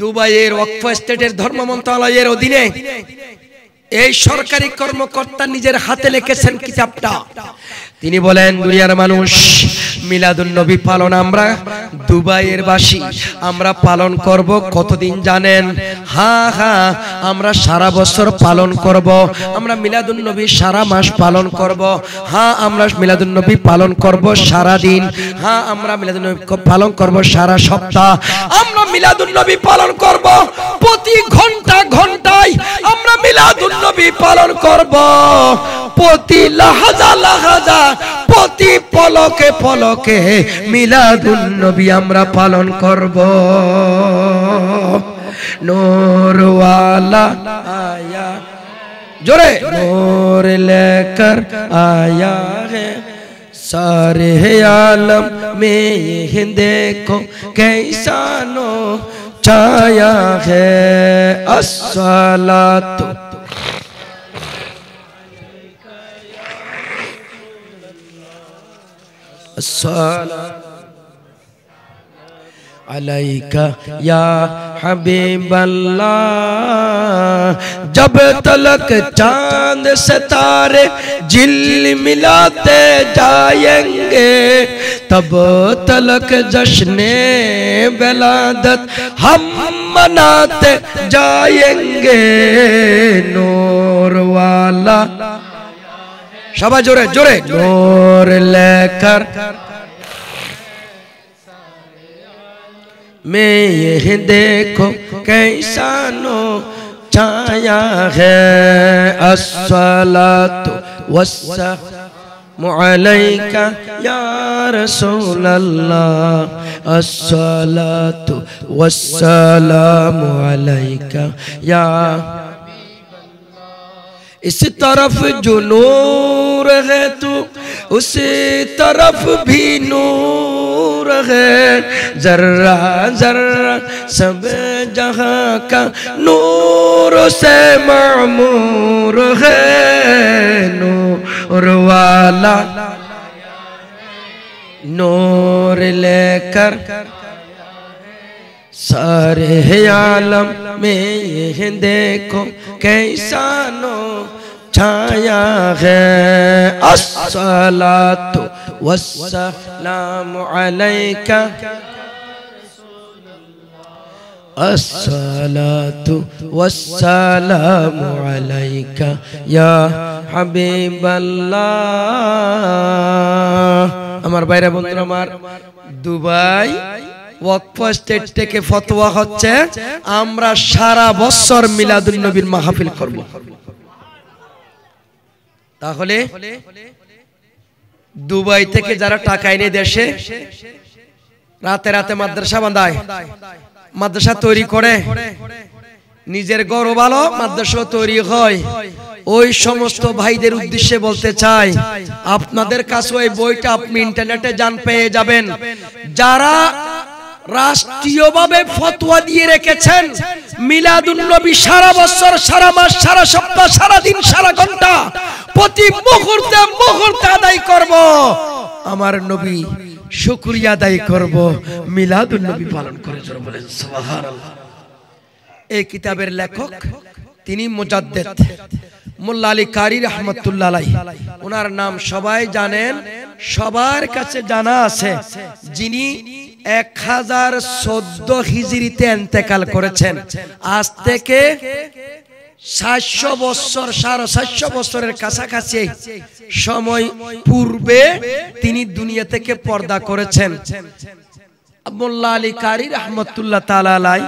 দুবাইয়ের ওয়াকফ স্টেটের ধর্ম মন্ত্রণালয়ের অধীনে এই সরকারি কর্মকর্তা নিজের হাতে লিখেছেন কিতাবটা। তিনি বলেন, দুনিয়ার মানুষ মিলাদুন নবী পালন আমরা দুবাইয়ের বাসী আমরা পালন করব কতদিন জানেন? হ্যাঁ হ্যাঁ, আমরা সারা বছর পালন করব। আমরা মিলাদুন নবী সারা মাস পালন করব। হ্যাঁ, আমরা মিলাদুন নবী পালন করব সারা দিন। হ্যাঁ, আমরা মিলাদুন নবী পালন করব সারা সপ্তাহ। আমরা মিলাদুন নবী পালন করব প্রতি ঘন্টা ঘন্টায়। আমরা মিলাদুন নবী পালন করব প্রতি লাহাজা লাহাজা, প্রতি পলকে পলকে মিলাদুন নবী আমরা পালন করব। নূরওয়ালা আয়া, জোরে, নূর লেकर आया है सारे आलम में, ये देखो कैसा नो छाया है। अस्सलातु अलैका या हबीबल्लाह, जब तलक चांद सितारे झिलमिलाते जाएंगे, तब तलक जश्ने विलादत हम मनाते जाएंगे। नूर वाला, शाबाश, जोरे जोरे, नूर लेकर मैं ये देखो कैसा नो छाया है। अस्सलातु वस्सलामु अलैका या रसूल अल्लाह, अस्सलातु वस्सलामु अलैका या। इस तरफ जो नूर है तू, उसी तरफ भी नूर है। जर्रा जर्रा सब जहां का नूर से मामूर है। नूर वाला नूर लेकर सारे आलम में, ये देखो कैसा नो छाया है। अस्सलातु वस्सलामु अलैका, अस्सलातु वस्सलामु अलैका या হাবিবাল্লাহ। আমার বাইরে বন্ধুরা, আমার দুবাই ওয়াকফ স্টেট থেকে ফতোয়া হচ্ছে আমরা সারা বছর মিলাদুন নবীর মাহফিল করব। তাহলে দুবাই থেকে যারা টাকা এনে দেশে রাতে রাতে মাদ্রাসা বাঁধায়, মাদ্রাসা তৈরি করে, নিজের গর্ব ভালো মাদ্রাসা তৈরি হয়, ওই সমস্ত ভাইদের উদ্দেশ্যে বলতে চাই, আপনাদের কাছে ওই বইটা আপনি ইন্টারনেটে যান পেয়ে যাবেন। যারা রাষ্ট্রীয়ভাবে ফতোয়া দিয়ে রেখেছেন মিলাদুন নবী সারা বছর, সারা মাস, সারা সপ্তাহ, সারা দিন, সারা ঘন্টা, প্রতি মুহূর্তে মুহূর্তে আদায় করব, আমার নবী শুকরিয়া আদায় করব, মিলাদুন নবী পালন করে বলেন সুবহানাল্লাহ। এই কিতাবের লেখক তিনি মুজাদ্দিদ মোল্লা আলী কারি রহমাতুল্লাহ আলাইহি, ওনার নাম সবাই জানেন, সবার কাছে জানা আছে। যিনি 1014 হিজরিতে ইন্তেকাল করেছেন। আজ থেকে 700 বছর, 750 বছরের কাছাকাছি সময় পূর্বে তিনি দুনিয়া থেকে পর্দা করেছেন। মোল্লা আলী কারি রহমাতুল্লাহ তাআলা আলাইহি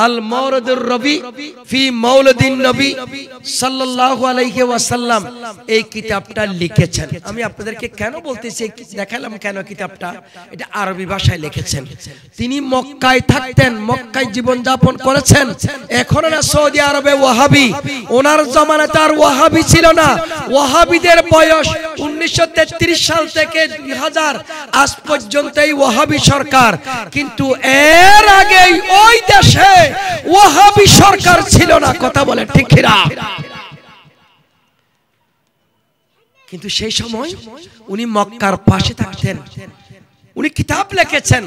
আল মাওরিদুর রবি ফি মাওলিদিন নবী সাল্লাল্লাহু আলাইহি ওয়াসাল্লাম এই কিতাবটা লিখেছেন। আমি আপনাদেরকে কেন বলতেছি, দেখালাম কেন কিতাবটা, এটা আরবি ভাষায় লিখেছেন। তিনি মক্কায় থাকতেন, মক্কায় জীবন যাপন করেছেন। এখন না সৌদি আরবে ওয়াহাবি, ওনার জামানাতে আর ওয়াহাবি ছিল না। ওয়াহাবিদের বয়স 1933 সাল থেকে 2000 আজ পর্যন্ত এই ওয়াহাবি সরকার। কিন্তু এর আগে ওই দেশে ওয়াহাবি সরকার ছিল না, কথা বলে ঠিক কিনা? কিন্তু সেই সময় উনি মক্কার পাশে থাকতেন, উনি কিতাব লিখেছেন।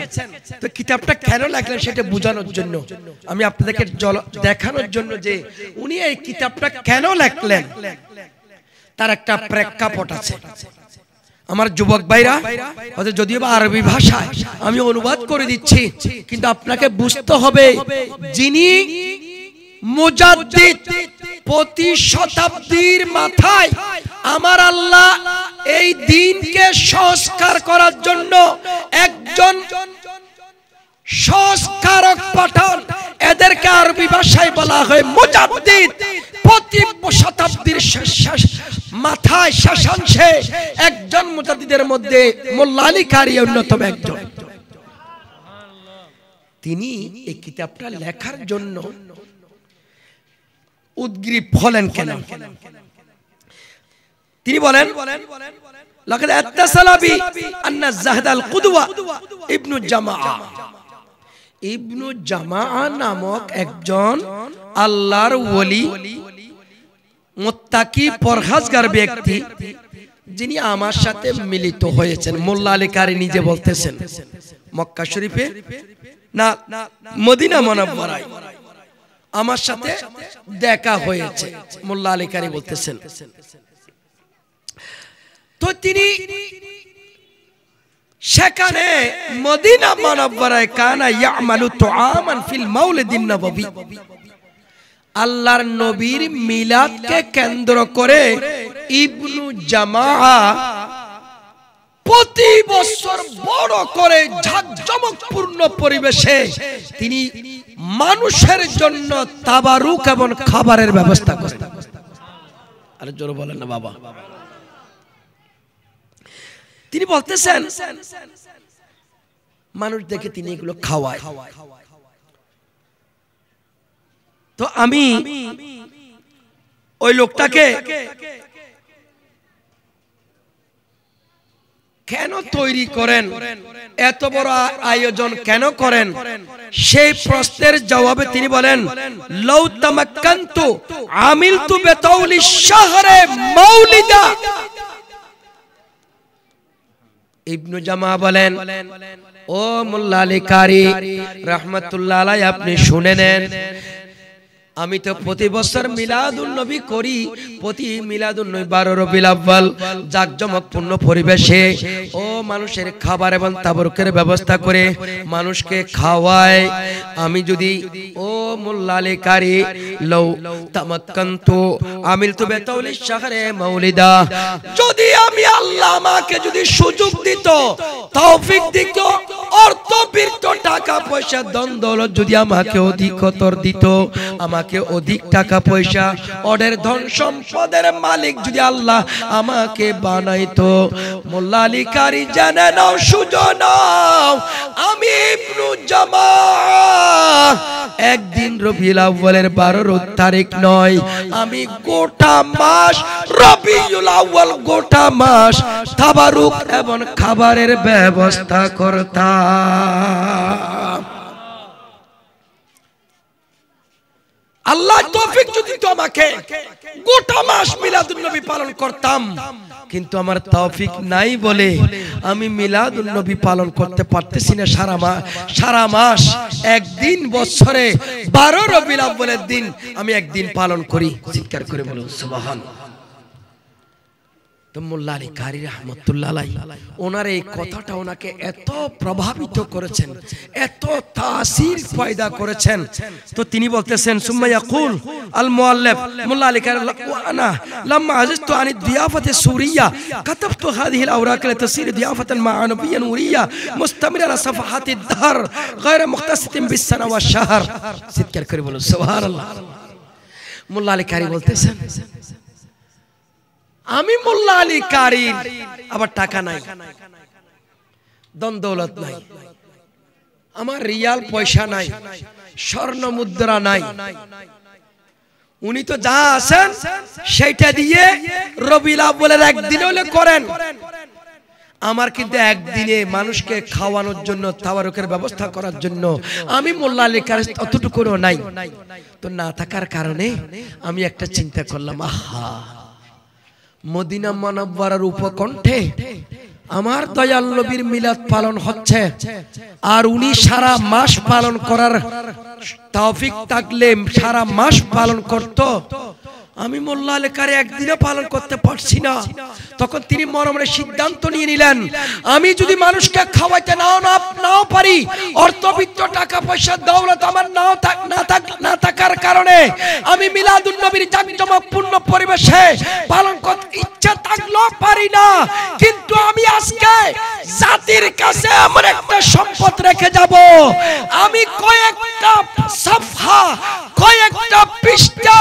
তো কিতাবটা কেন লিখলেন সেটা বোঝানোর জন্য, আমি আপনাদেরকে দেখানোর জন্য যে উনি এই কিতাবটা কেন লিখলেন তার একটা প্রেক্ষাপট আছে। আমার যুবক ভাইরা, যদিও বা আরবি ভাষায় আমি অনুবাদ করে দিচ্ছি, কিন্তু আপনাকে বুঝতে হবে যিনি মুজাদ্দিদ, প্রতি শতাব্দীর মাথায় আমার আল্লাহ এই দ্বীনকে সংস্কার করার জন্য একজন সংস্কারক পাঠান। এদেরকে আরবি ভাষায় বলা হয় মুজাদ্দিদ। প্রতি শতাব্দীর মাথায় শেষাংশে একজন মুজাদ্দিদের মধ্যে মোল্লা আলী কারি অন্যতম একজন। তিনি এই কিতাবটা লেখার জন্য উদ্গ্রীব হলেন কেন? তিনি বলেন লাকাদ আত্তাসালা বি আন্না যাহদ আল কুদওয়া ইবনু জামাআ। ইবনু জামাআ নামক একজন আল্লাহর ওলি, মুত্তাকি, পরহেজগার ব্যক্তি, যিনি আমার সাথে মিলিত হয়েছেন। মোল্লা আলী কারি নিজে বলতেছেন মক্কা শরীফে না মদিনা মুনাওয়ারায় আমার সাথে দেখা হয়েছে। মোল্লা আলী কারি বলতেছেন। তো তিনি সেখানে মদিনা মুনাওয়ারায় কানা ইয়ামালু তুআমান ফিল মাউলিদিন নববী, আল্লাহর নবীর মিলাদকে কেন্দ্র করে ইবনু জামাআ প্রতি বছর বড় করে ঝাঁকজমকপূর্ণ পরিবেশে তিনি মানুষের জন্য তাবারুক এবং খাবারের ব্যবস্থা করেন। আরে জোরে বলেন না বাবা। তিনি বলতেছেন মানুষ দেখে তিনি এগুলো খাওয়ায়। তো আমি ওই লোকটাকে কেন তৈরি করেন, এত বড় আয়োজন কেন করেন, সেই প্রশ্নের জবাবে তিনি বলেন লাউ তামাক্কানতু আমিলতু বিতাউলি শাহরে মাউলিদা। ইবনু জামা বলেন, ও মোল্লা আলী কারি রাহমাতুল্লাহ আলাইহি, আপনি শুনে নেন, আমি তো প্রতি বছর মিলাদুন নবী করি। প্রতি মিলাদুন নবী 12 রবিউল আউয়াল জাকজমকপূর্ণ পরিবেশে ও মানুষের খাবার এবং তাবারুকের ব্যবস্থা করে মানুষকে খাওয়ায়। আমি যদি ও মোল্লা আলী কারি লাউ তামাক্কানতু আমিলতু বিতাউলি শাহরে মাউলিদা, যদি আমি আল্লাহ আমাকে যদি সুযোগ দিত, তৌফিক দিত, অর্থ বৃত্ত, টাকা পয়সা, ধন দৌলত যদি আমাকে অধিকতর দিত, আমাকে অধিক টাকা পয়সা, ওদের ধন সম্পদের মালিক যদি আল্লাহ আমাকে বানাইতো, মোল্লা আলী কারি জানে নাও, সুযোগ নাও, আমি ইবনু জামা একদিন রবিউল আউয়ালের 12 তারিখ নয়, আমি গোটা মাস রবিউল আউয়াল গোটা মাস তাবারুক এবং খাবারের ব্যবস্থা করতাম। আল্লাহ তৌফিক যদি তো আমাকে গোটা মাস মিলাদুন নবী পালন করতাম, কিন্তু আমার তৌফিক নাই বলে আমি মিলাদুন নবী পালন করতে পারতেছি না সারা মাস। একদিন বছরে 12 রবিউল আউয়ালের দিন আমি একদিন পালন করি। চিৎকার করে বলুন সুবহানাল্লাহ। তো মোল্লা আলী কারি রাহমাতুল্লাহ আলাইহি ওনার এই কথাটা ওনাকে এত প্রভাবিত করেছেন, এত তাসির পয়দা করেছেন। তো তিনি বলতেছেন সুম্মা ইয়াকুল আল মুআল্লিফ মোল্লা আলী কারি ওয়ানা লাম্মা আজিজতু আনি দিয়াফাতি সুরিয়া কাতাবতু হাদিহি আল আওরাক লিতাসির দিয়াফাতান মা'নাবিয়্যান উরিয়া মুস্তামিরা আলা সাফহাতি দার গায়রা মুখতাসিতিন বিস সানা ওয়াশ শাহর। চিৎকার করে বলুন সুবহানাল্লাহ। মোল্লা আলী কারি বলতেছেন আমি মোল্লা আলী কারি আবার টাকা নাই, ধন দৌলত নাই, আমার রিয়াল পয়সা নাই, স্বর্ণ মুদ্রা নাই, উনি তো যা আছেন সেটা দিয়ে রবিউল আউয়ালের একদিন হলে করেন, আমার কিন্তু একদিনে মানুষকে খাওয়ানোর জন্য, তাবারুকের ব্যবস্থা করার জন্য আমি মোল্লা আলী কারি অতটুকুও নাই। তো না থাকার কারণে আমি একটা চিন্তা করলাম, আহা, মদিনা মুনাওয়ারার উপকণ্ঠে আমার দয়াল নবীর মিলাদ পালন হচ্ছে, আর উনি সারা মাস পালন করার তৌফিক থাকলে সারা মাস পালন করত, আমি মোল্লা আলী কারি একদিনও পালন করতে পারছি না। তখন তিনি মনে মনে সিদ্ধান্ত নিয়ে নিলেন, আমি যদি মানুষকে খাওয়াইতে নাও পারি, অর্থবিত্ত টাকা পয়সা দৌলত আমার না থাকার কারণে আমি মিলাদুন নবীর জাঁকজমকপূর্ণ পরিবেশে পালন করতে ইচ্ছা থাকলেও পারি না, কিন্তু আমি আজকে জাতির কাছে এমন একটা সম্পদ রেখে যাব, আমি কয়েকটা সাফহা কয়েকটা পৃষ্ঠা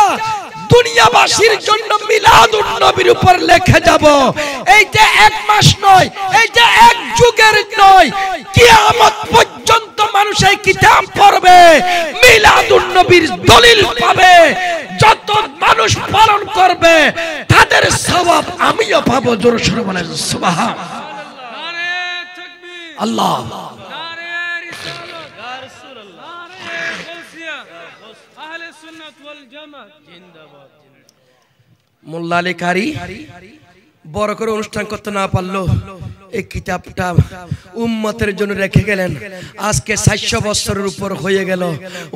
দুনিয়াবাসীর জন্য মিলাদুন নবীর উপর লিখে যাব। এই যে এক মাস নয়, এই যে এক যুগের নয়, কিয়ামত পর্যন্ত মানুষ এই কিতাব পড়বে, মিলাদুন নবীর দলিল পাবে। যত মানুষ পালন করবে তাদের সওয়াব আমিও পাবো। জোরে সোরে বলেন সুবহানাল্লাহ। নারে তাকবীর, আল্লাহ নারে রিসালাত, ইয়া রাসূলুল্লাহ, নারে গাউসিয়া, আহলে সুন্নাত ওয়াল জামাত জিন্দাবাদ। মোল্লা আলী কারি বড় করে অনুষ্ঠান করতে না পারলো, এই কিতাবটা উম্মতের জন্য রেখে গেলেন। আজকে 400 বছরের উপর হয়ে গেল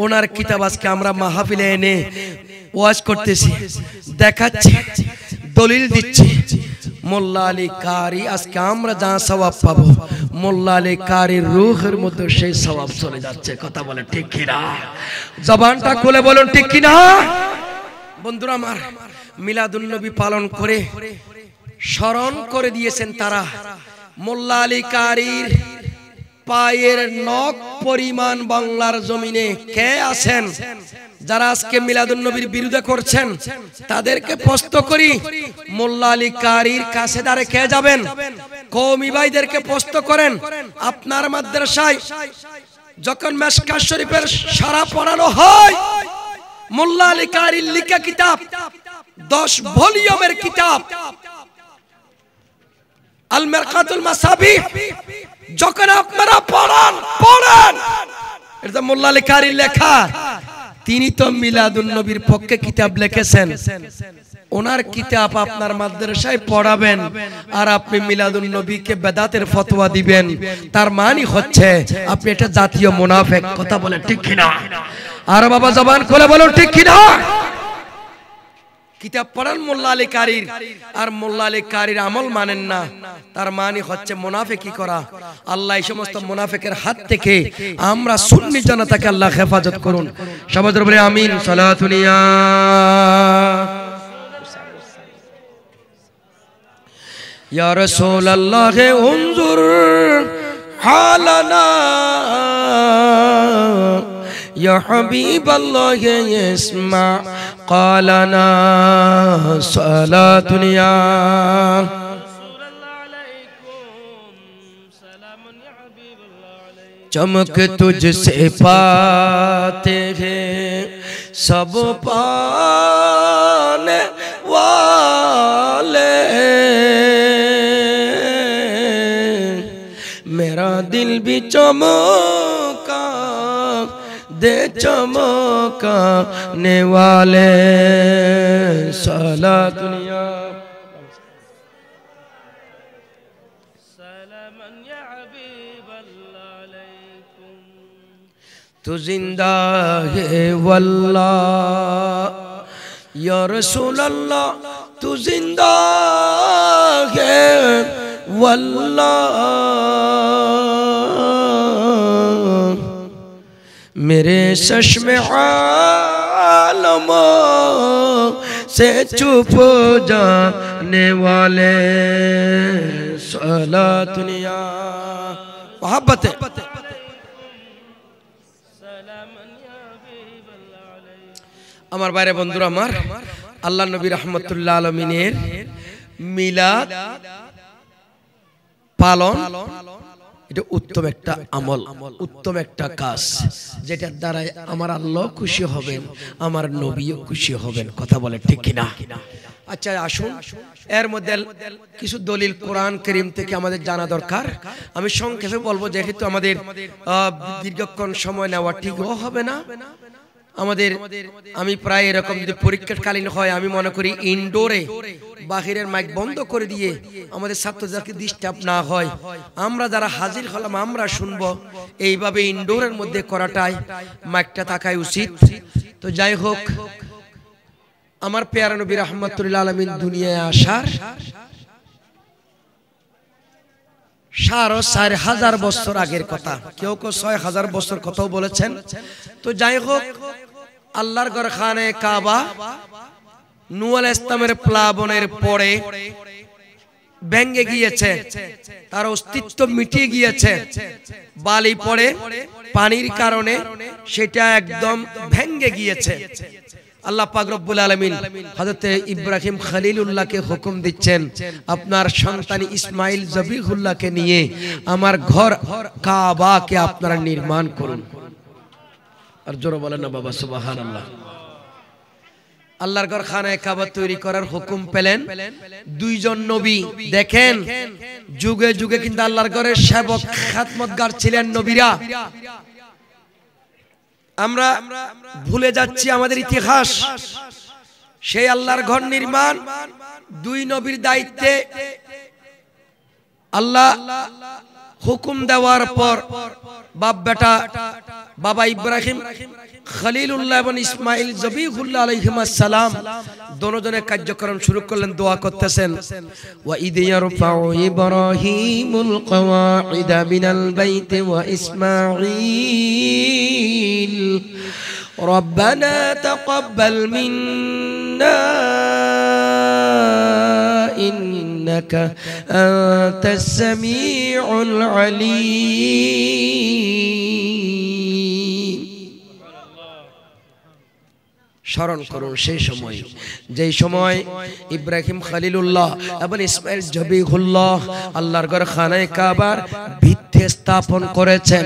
ওনার কিতাব আজকে আমরা মাহফিলে এনে ওয়াজ করতেছি, দেখাচ্ছি, দলিল দিচ্ছি। মোল্লা আলী কারি আজকে আমরা যা সওয়াব পাবো, মোল্লা আলী কারির রূহের মধ্যে সেই সওয়াব চলে যাচ্ছে। কথা বলে ঠিক কিনা? জবানটা খুলে বলুন ঠিক কিনা? বন্ধুরা আমার, মিলাদুন নবী পালন করে স্মরণ করে দিয়েছেন তারা। মোল্লা আলী কারির পায়ের নখ পরিমাণ বাংলার জমিনে কে আছেন যারা আজকে মিলাদুন নবীর বিরোধে করছেন? তাদেরকে প্রশ্ন করি, মোল্লা আলী কারির কাছে দাঁড়ে কে যাবেন? কওমি ভাইদেরকে প্রশ্ন করেন, আপনার মাদ্রাসায় যখন মিশকাত শরীফের সারা পড়ানো হয়, মোল্লা আলী কারির লেখা কিতাব 10 ভলিউমের কিতাব আল মিরকাতুল মাসাবিহ যখন আপনারা পড়েন, এটা মোল্লা আলী কারির লেখা। তিনি তো মিলাদুন নবীর পক্ষে কিতাব লিখেছেন, ওনার কিতাব আপনার মাদ্রাসায় পড়াবেন আর আপনি মিলাদুন নবীকে বেদাতের ফতোয়া দিবেন, তার মানে হচ্ছে আপনি এটা জাতীয় মুনাফিক। কথা বলে ঠিক কিনা? আর বাবা জবান খুলে বলো ঠিক কিনা? কিতাব পড়ান মোল্লা আলী কারির আর মোল্লা আলী কারির আমল মানেন না, তার মানে হচ্ছে মুনাফিকি করা। আল্লাহ এই সমস্ত মুনাফিকের হাত থেকে আমরা সুন্নি জনতাকে আল্লাহ হেফাজত করুন। সবাই বলে আমিন। সালাতুনিয়া ইয়া রাসূলুল্লাহ উনজুর হালানা ইয়া হাবিবাল্লাহ ইসমা قالنا صلاة يا رسول الله عليكم سلام يا حبيب الله عليكم चमक तुझसे पाते हैं सब पाने वाले, मेरा दिल भी चमका दे चमकाने वाले। साला दुनिया सलामन या हबीब अल्लाह अलैकुम, तू जिंदा है वल्लाह या रसूल अल्लाह, तू जिंदा है वल्लाह, मेरे चश्मे आलम से चुप जाने वाले। सलातुनिया मोहब्बत है। আমার বাইরে বন্ধুরা আমার, আল্লাহ নবী রাহমাতুল্লাহ আলামিনের মিলাদ পালন এটা উত্তম একটা আমল, উত্তম একটা কাজ, যেটার দ্বারা আমার আল্লাহ খুশি হবেন, আমার নবীও খুশি হবেন। কথা বলে ঠিক কিনা? আচ্ছা আসুন, এর মধ্যে কিছু দলিল কোরআন কারীম থেকে আমাদের জানা দরকার। আমি সংক্ষেপে বলবো, যেহেতু আমাদের দীর্ঘক্ষণ সময় নেওয়া ঠিকও হবে না। আমি প্রায় এরকম যদি পরীক্ষাকালীন হয়, আমি মনে করি ইনডোরে বাহিরের মাইক বন্ধ করে দিয়ে আমাদের ছাত্রদেরকে ডিস্টার্ব না হয়, আমরা যারা হাজির হলাম আমরা শুনবো, এইভাবে ইনডোরের মধ্যে করাটাই মাইকটা থাকাই উচিত। তো যাই হোক, আমার প্যারা নবী রাহমাতুল্লিল আলামিন দুনিয়ায় আসার 4,500 বছর আগের কথা, কেউ কেউ 6,000 বছর কথাও বলেছেন। তো যাই হোক, আল্লাহর ঘর খানে কাবা নূহ আলাইহিস সালামের প্লাবনের পরে ভেঙে গিয়েছে, তার অস্তিত্ব মিটিয়ে গিয়েছে। বালি পড়ে পানির কারণে সেটা একদম ভেঙে গিয়েছে। আল্লাহ পাক রব্বুল আলামিন হযরত ইব্রাহিম খলিলুল্লাহকে হুকুম দিচ্ছেন, আপনার সন্তান ইসমাইল জবিহুল্লাহকে নিয়ে আমার ঘর কাবাকে আপনারা নির্মাণ করুন। আর জোরে বলেন না বাবা সুবহানাল্লাহ। আল্লাহর ঘর খানায়ে কাবা তৈরি করার হুকুম পেলেন দুইজন নবী। দেখেন, যুগে যুগে কিন্তু আল্লাহর ঘরের সেবক খিদমতগার ছিলেন নবীরা। আমরা ভুলে যাচ্ছি আমাদের ইতিহাস। সেই আল্লাহর ঘর নির্মাণ দুই নবীর দায়িত্বে আল্লাহ হুকুম দেওয়ার পর বাপ বেটা বাবা ইব্রাহিম খলিলুল্লাহ এবং ইসমাইল জবিহুল্লাহ আলাইহিমুস সালাম দুজনে কার্যক্রম শুরু করলেন, দোয়া করতেছেন। ওয়া ইদ ইয়ারফাউ ইব্রাহিমুল কওয়াইদা মিনাল বাইতি ওয়া ইসমাইল রব্বানা তাকাব্বাল মিন্না ইন্নাকা আনতাস সামিউল আলীম। স্মরণ করুন সেই সময়, যেই সময় ইব্রাহিম খলিলুল্লাহ এবং ইসমাইল জবিহুল্লাহ আল্লাহর ঘর খানায়ে কাবার ভিত্তি স্থাপন করেছেন।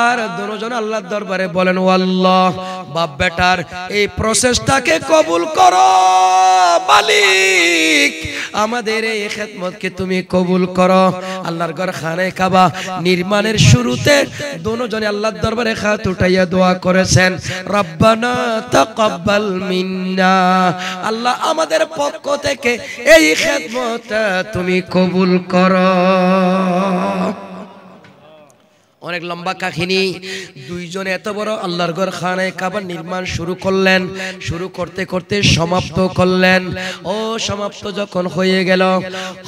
আর দুজন আল্লাহর দরবারে বলেন, ও আল্লাহ, বাপ বেটার এই প্রচেষ্টাকে কবুল করো মালিক, আমাদের এই খিদমতকে তুমি কবুল করো। আল্লাহর ঘর খানায়ে কাবা নির্মাণের শুরুতে দুজনে আল্লাহর দরবারে হাত উঠাইয়া দোয়া করেছেন, রব্বানা তাকাব্বাল মিন্না, আল্লাহ আমাদের পক্ষ থেকে এই খিদমত তুমি কবুল করো। অনেক লম্বা কাহিনী। দুইজন এত বড় আল্লাহর ঘর খানায়ে কাবা নির্মাণ শুরু করলেন, শুরু করতে করতে সমাপ্ত করলেন। ও সমাপ্ত যখন হয়ে গেল,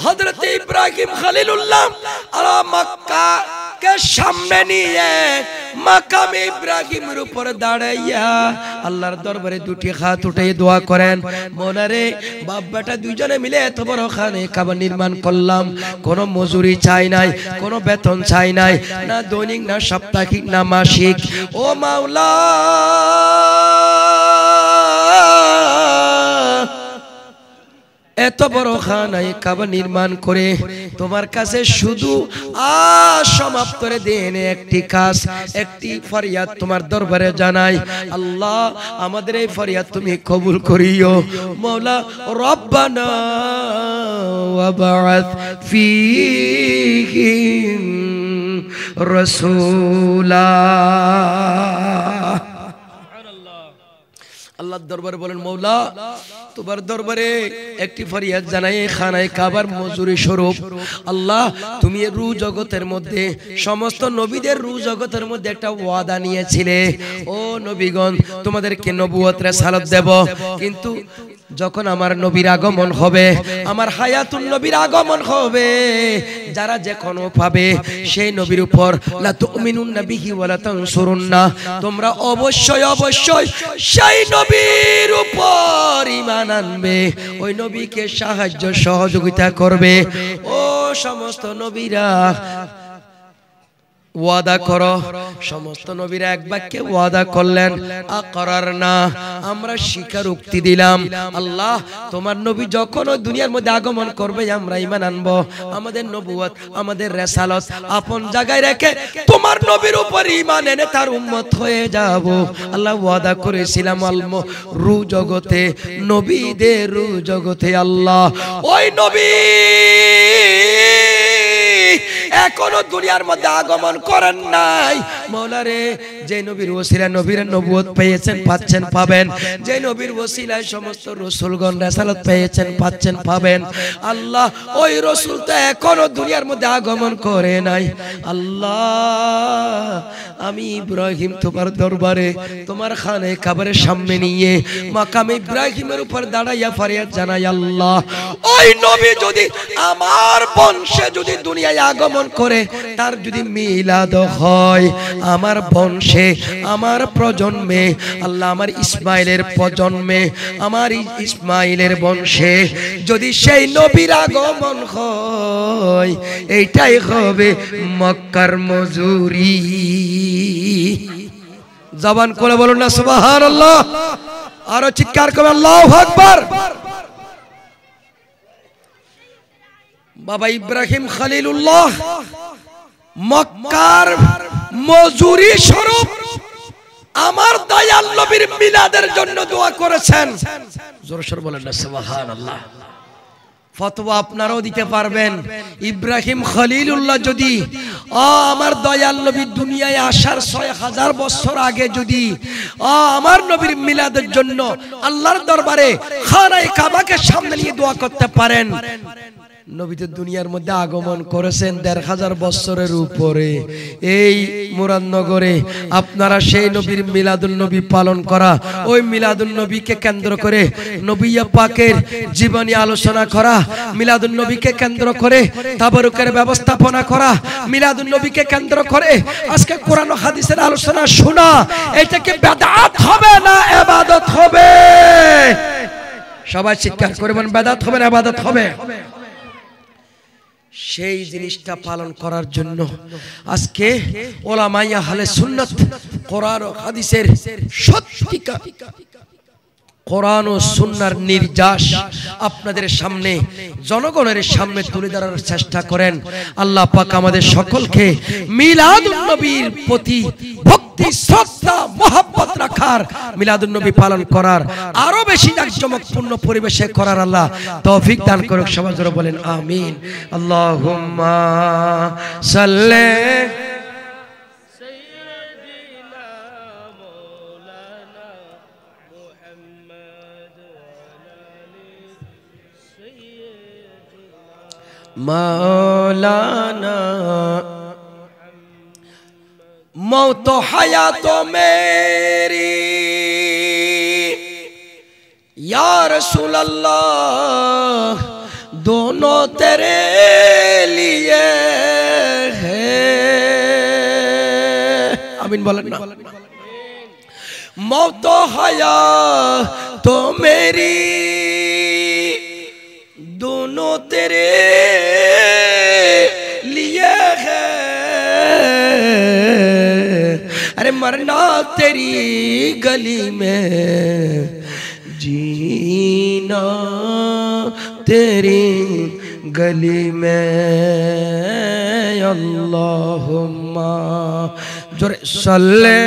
হযরত ইব্রাহিম খলিলুল্লাহ আলা মক্কা কে সামনে নিয়ে মাকামে ইব্রাহিমের উপর দাঁড়াইয়া আল্লাহর দরবারে দুটি হাত উঠিয়ে দোয়া করেন, মওলা রে, বাপ বেটা দুইজনে মিলে এত বড় খানায়ে কাবা নির্মাণ করলাম, কোনো মজুরি চাই নাই, কোনো বেতন চাই নাই, না দৈনিক না সাপ্তাহিক না মাসিক। ও মাওলা, এত বড় খানায়ে কাবা নির্মাণ করে তোমার কাছে শুধু সমাপ্তরে দেন একটি কাজ, একটি ফরিয়াদ তোমার দরবারে জানাই। আল্লাহ, আমাদের এই ফরিয়াদ তুমি কবুল করিও মাওলা। রব্বানা ওয়া বা'আথ ফীহিম রাসূলা। আল্লাহর দরবারে বলেন, মওলা, তোমার দরবারে একটি ফরিয়াদ জানাই খানায়ে কাবার মজুরি স্বরূপ। আল্লাহ, তুমি রূহ জগতের মধ্যে সমস্ত নবীদের রূহ জগতের মধ্যে একটা ওয়াদা নিয়েছিলে, ও নবীগণ তোমাদেরকে নবুয়ত রিসালাত দেব, কিন্তু যখন আমার নবীর আগমন হবে, আমার হায়াতুন নবীর আগমন হবে, যারা যে কোনো পাবে সেই নবীর উপর লা তুমিনুন বিহি ওয়া লা তানসুরুন্না, তোমরা অবশ্যই অবশ্যই সেই নবীর উপর ঈমান আনবে, ওই নবীকে সাহায্য সহযোগিতা করবে। ও সমস্ত নবীরা ওয়াদা করো। সমস্ত নবীরা এক বাক্যে ওয়াদা করলেন, আকরারনা, আমরা স্বীকারোক্তি দিলাম। আল্লাহ, তোমার নবী যখন দুনিয়ার মধ্যে আগমন করবে আমরা ঈমান আনবো, আমাদের নবুয়ত আমাদের রিসালাত আপন জায়গায় রেখে তোমার নবীর উপর ঈমান এনে তার উম্মত হয়ে যাব। আল্লাহ ওয়াদা করেছিলাম রূহ জগতে, নবীদের রূহ জগতে আল্লাহ ওই নবী এখনো দুনিয়ার মধ্যে আগমন করেন নাই। মওলা রে, যে নবীর ওসিলায় নবীর নবুয়ত পেয়েছেন, পাচ্ছেন, পাবেন, যে নবীর ওসিলায় সমস্ত রাসূলগণ রাসালাত পেয়েছেন, পাচ্ছেন, পাবেন, আল্লাহ ওই রাসূল তো এখনো দুনিয়ার মধ্যে আগমন করে নাই। আল্লাহ, আমি ইব্রাহিম তোমার দরবারে, তোমার খানে কাবারের সামনে নিয়ে মাকাম ইব্রাহিমের উপর দাঁড়াইয়া ফরিয়াদ জানাই, আল্লাহ ওই নবী যদি আমার বংশে যদি দুনিয়ায় আগমন করে, তার যদি মিলাদ হয় আমার বংশে, আমার প্রজন্মে, আল্লাহ আমার ইসমাইলের প্রজন্মে, আমার ইসমাইলের বংশে যদি সেই নবীর আগমন হয়, এইটাই হবে মক্কার মজুরি। জবান করে বলুন না সুবহানাল্লাহ, আরো চিৎকার করে আল্লাহু আকবার। বাবা ইব্রাহিম খলিলুল্লাহ মক্কার মজুরি স্বরূপ আমার দয়াল নবীর মিলাদের জন্য দোয়া করেছেন। জোরসোর বলেন না সুবহানাল্লাহ। ফতোয়া আপনারাও দিতে পারবেন। ইব্রাহিম খলিলুল্লাহ যদি আমার দয়াল নবী দুনিয়ায় আসার ৬০০০ বছর আগে যদি আমার নবীর মিলাদের জন্য আল্লাহর দরবারে খানায়ে কাবাকে সামনে নিয়ে দোয়া করতে পারেন, নবী তো দুনিয়ার মধ্যে আগমন করেছেন ১৫০০ বছরের উপরে। এই মুরাদনগরে আপনারা সেই নবীর মিলাদুল নবী পালন করা, ওই মিলাদুল নবীকে কেন্দ্র করে নবিয়া পাকের জীবনী আলোচনা করা, মিলাদুল নবীকে কেন্দ্র করে তাবারুকের ব্যবস্থাপনা করা, মিলাদুল নবীকে কেন্দ্র করে আজকে কোরআন ও হাদিসের আলোচনা শোনা, এটাকে বেদাত হবে না ইবাদত হবে? সবাই চিৎকার করে বলেন বেদাত হবে না ইবাদত হবে? সেই জিনিসটা পালন করার জন্য আজকে উলামায়ে আহলে সুন্নাত কোরআন ও হাদিসের সত্যিকার কোরআন ও সুন্নাহর নির্যাস আপনাদের সামনে, জনগণের সামনে তুলে ধরার চেষ্টা করেন। আল্লাহ পাক আমাদের সকলকে মিলাদুন নবীর প্রতি ভক্তি, শ্রদ্ধা, মহব্বত রাখার, মিলাদুন নবী পালন করার, আরো বেশি জাঁকজমকপূর্ণ পরিবেশে করার আল্লাহ তৌফিক দান করুক। সবাই জোরে বলেন আমিন। আল্লাহুম্মা সাল্লি मौलाना मौत हयात मेरी या रसूल अल्लाह दोनों तेरे लिए है। आमीन बोलें ना। मौत हयात मेरी दोनों तेरे लिए है, अरे मरना तेरी गली में, जीना तेरी गली में। अल्लाहुम्मा जोरे सल्ले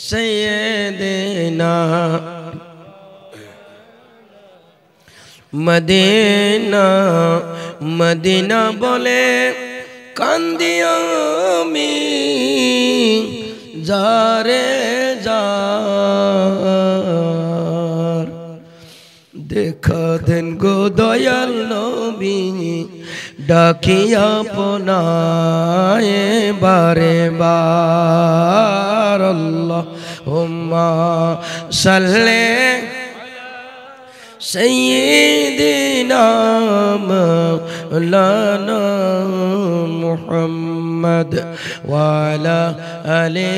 सैयदना मदीना मदीना बोले कांदिया में जारे जार देखा दिन गो दयाल नबी डाकिया पुनाए बारे बार। अल्लाहुम्मा सल्ले सय्यिदिना मौलाना मुहम्मद वाला आले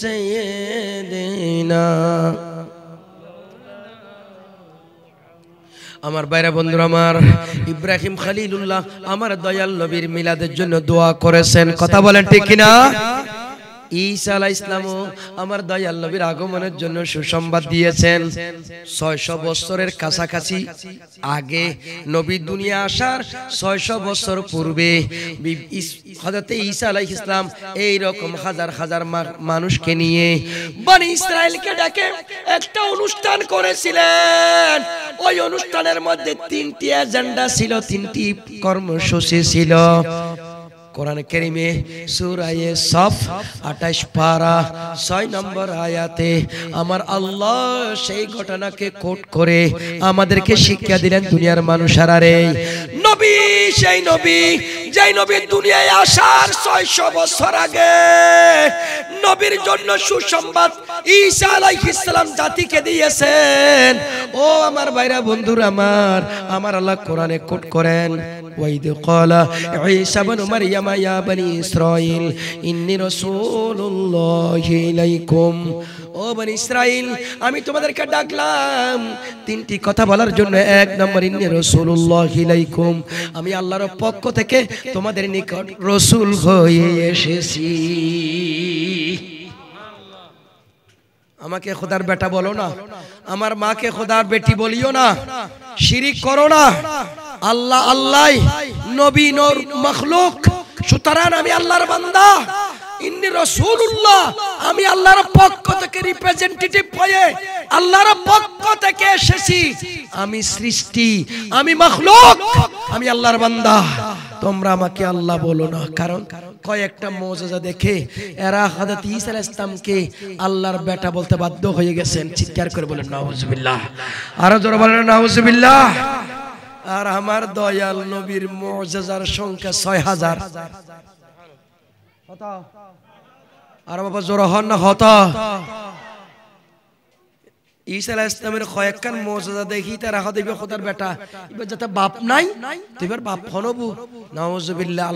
सय्यिदिना। আমার বাইরা বন্ধুরা, আমার ইব্রাহিম খলিলুল্লাহ আমার দয়াল নবীর মিলাদের জন্য দোয়া করেছেন। কথা বলেন ঠিক কিনা? ঈসা আলাইহিস সালামও আমার দয়াল নবীর আগমনের জন্য সুসংবাদ দিয়েছেন। 600 বছরের কাছাকাছি আগে নবী দুনিয়া আসার 600 বছর পূর্বে হযরত ঈসা আলাইহিস সালাম এই রকম হাজার হাজার মানুষকে নিয়ে বনি ইসরাইলকে ডেকে একটা অনুষ্ঠান করেছিলেন। ওই অনুষ্ঠানের মধ্যে 3টি এজেন্ডা ছিল, 3টি কর্মসূচি ছিল। কোরআন কারীমে সূরা সফ 28 পারা 6 নম্বর আয়াতে আমার আল্লাহ সেই ঘটনাকে কোট করে আমাদেরকে শিক্ষা দিলেন, দুনিয়ার মানুষেরা রে, নবী সেই নবী যেই নবী দুনিয়ায় আসার 600 বছর আগে নবীর জন্য সুসংবাদ ঈসা আলাইহিস সালাম জাতিকে দিয়েছেন। ও আমার ভাইরা বন্ধুরা আমার আল্লাহ কোরআনে কোট করেন, ওয়াইদ ক্বালা ঈসা ইবনে মারইয়াম ইয়া বনি ইসরাঈল ইন্নী রাসূলুল্লাহি ইলাইকুম। ও বনি ইসরাইল, আমি তোমাদেরকে ডাকলাম 3টি কথা বলার জন্য। 1 নম্বর, ইন্নী রাসূলুল্লাহি ইলাইকুম, আমি আল্লাহর পক্ষ থেকে তোমাদের নিকট রাসূল হয়ে এসেছি। আমাকে খোদার বেটা বলো না, আমার মাকে খোদার বেটি বলিও না, শিরিক করো না। আল্লাহ আল্লাহ, নবী নূর মাখলুক, সুতরাং আমি আল্লাহর বান্দা। ইন্নী রাসূলুল্লাহ, আমি আল্লাহর পক্ষ থেকে রিপ্রেজেন্টেটিভ হয়ে আল্লাহর পক্ষ থেকে এসেছি। আমি সৃষ্টি, আমি মাখলুক, আমি আল্লাহর বান্দা। তোমরা আমাকে আল্লাহ বলো না। কারণ কয়েকটা মুজিজা দেখে এরা হযরত ঈসা আলাইহিস সালামকে আল্লাহর বেটা বলতে বাধ্য হয়ে গেছেন। চিৎকার করে বলেন নাউজুবিল্লাহ, আরো জোরে বলেন নাউজুবিল্লাহ। আর আমার দয়াল নবীর মুজিজার সংখ্যা 6000। আর বাবা জোরে হন না হত। ঈসা আলাইহিস সালামের কয়েকখান মুজিজা দেখি তারা হদিবে খোদার বেটা, এবার যাতে বাপ নাই তো এবার বাপ হনবু। নাউজুবিল্লাহ,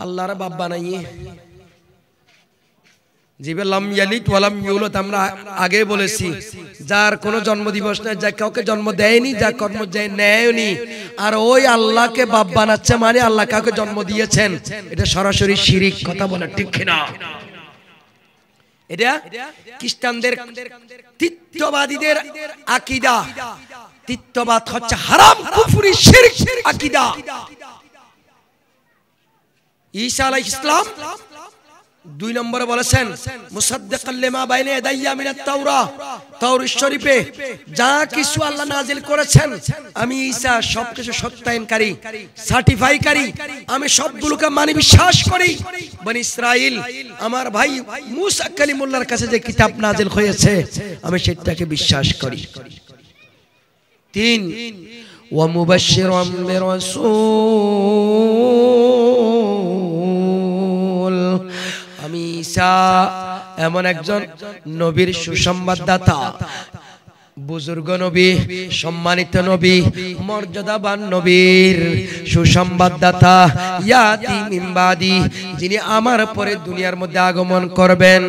আল্লাহর বাপ বানাইয়ে জিবে লাম ইয়ালিদ ওয়া লাম ইউলাদ। আমরা আগে বলেছি যার কোনো জন্মদিবস নাই, যা কাউকে জন্ম দেয়নি, যা কর্ম নেয়নি, আর ওই আল্লাহকে বাপ বানাচ্ছে, মানে আল্লাহ কাউকে জন্ম দিয়েছেন। এটা সরাসরি শিরিক। কথা বলে ঠিক কিনা? এটা খ্রিস্টানদের তিত্ববাদীদের আকীদা। তিত্ববাদ হচ্ছে হারাম কুফরি শিরক আকীদা। ঈসা আলাইহিস সালাম 2 নম্বরে বলেছেন মুসাদ্দিকাল লিমা বাইনা ইয়াদাইয়া মিনাত তাওরা, তাওরাত শরীফে যা কিছু আল্লাহ নাজিল করেছেন আমি ঈসা সবকিছু সত্যায়নকারী, সার্টিফাইকারী, আমি সবগুলোকে মানি বিশ্বাস করি। বনি ইসরাইল আমার ভাই মুসা কালিমুল্লাহর কাছে যে কিতাব নাজিল হয়েছে আমি সেটাকে বিশ্বাস করি। 3 ওয়া মুবাশশিরাম বিরাসূল, আমি ঈসা এমন একজন নবীর সুসংবাদদাতা, বুজুর্গ নবী, সম্মানিত নবী, মর্যাদাবান নবীর সুসংবাদদাতা, ইয়াতি মিন বাদি, যিনি আমার পরে দুনিয়ার মধ্যে আগমন করবেন।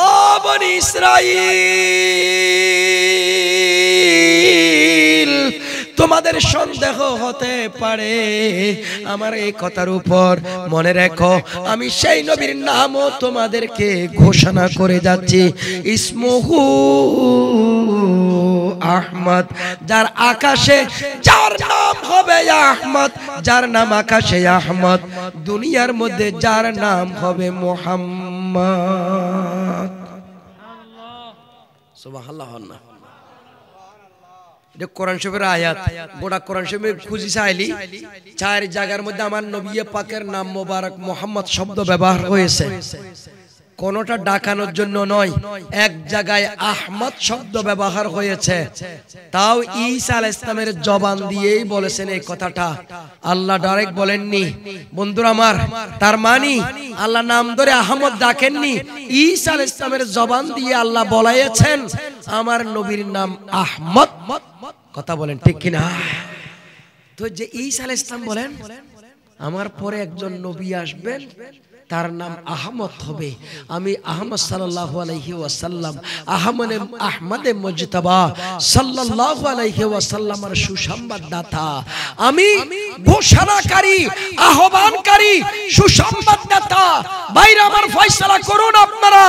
ও বনি ইসরাঈল, তোমাদের সন্দেহ হতে পারে আমার এই কথার উপর, মনে রেখো আমি সেই নবীর নামও তোমাদেরকে ঘোষণা করে যাচ্ছি। ইসমুহু আহমদ, যার আকাশে যার নাম হবে আহমদ, যার নাম আকাশে আহমদ, দুনিয়ার মধ্যে যার নাম হবে মুহাম্মদ। সুবহানাল্লাহ। এটা কোরআন শরীফের আয়াত। গোটা কোরআন শরীফে খুঁজি চাইলি 4 জায়গার মধ্যে আমার নবী পাকের নাম মোবারক মুহাম্মদ শব্দ ব্যবহার হয়েছে। কোনটা ডাকানোর জন্য নয়, এক জায়গায় আহমদ শব্দ ব্যবহার হয়েছে। তাও ঈসা আলাইহিস সালামের জবান দিয়েই বলেছেন এই কথাটা, আল্লাহ ডাইরেক্ট বলেননি। বন্ধুরা আমার, তার মানে আল্লাহ নাম ধরে আহমদ ডাকেননি, ঈসা আলাইহিস সালামের জবান দিয়ে আল্লাহ বলাইছেন আমার নবীর নাম আহমদ। কথা বলেন ঠিক কিনা? তো যে ঈসা আলাইহিস সালাম বলেন আমার পরে একজন নবী আসবেন, তার নাম আহমদ হবে। আমি আহমদ সাল্লাল্লাহু আলাইহি ওয়াসাল্লাম আহমদে মুজতাবা সাল্লাল্লাহু আলাইহি ওয়াসাল্লামের সুসংবাদদাতা, আমি ঘোষণাকারী, আহ্বানকারী, সুসংবাদদাতা। ভাইরা আমার, ফয়সালা করুন আপনারা।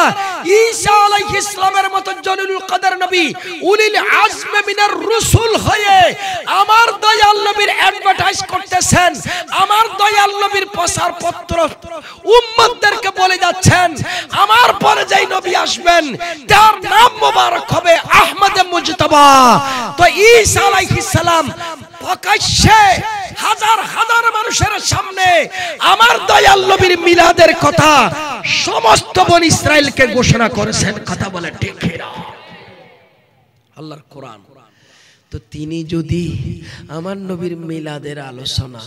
ঈসা আলাইহিস সালামের মতো জলিলুল কদর নবী, উলিল আজম মিনার রাসূল হয়ে আমার দয়াল নবীর অ্যাডভার্টাইজ করতেছেন, আমার দয়াল নবীর প্রচার পত্র উম্মতদেরকে বলে যাচ্ছেন, আমার পরে যেই নবী আসবেন তার নাম মোবারক হবে আহমদে মুজতাবা। তো ঈসা আলাইহিস সালাম প্রকাশ্যে হাজার হাজার মানুষের সামনে আমার দয়াল নবীর মিলাদের কথা সমস্ত বনি ইসরাইলকে ঘোষণা করেছেন। কথা বলে ঠিক না? আল্লাহর কোরআন। তো তিনি যদি আমার নবীর মিলাদের আলোচনা,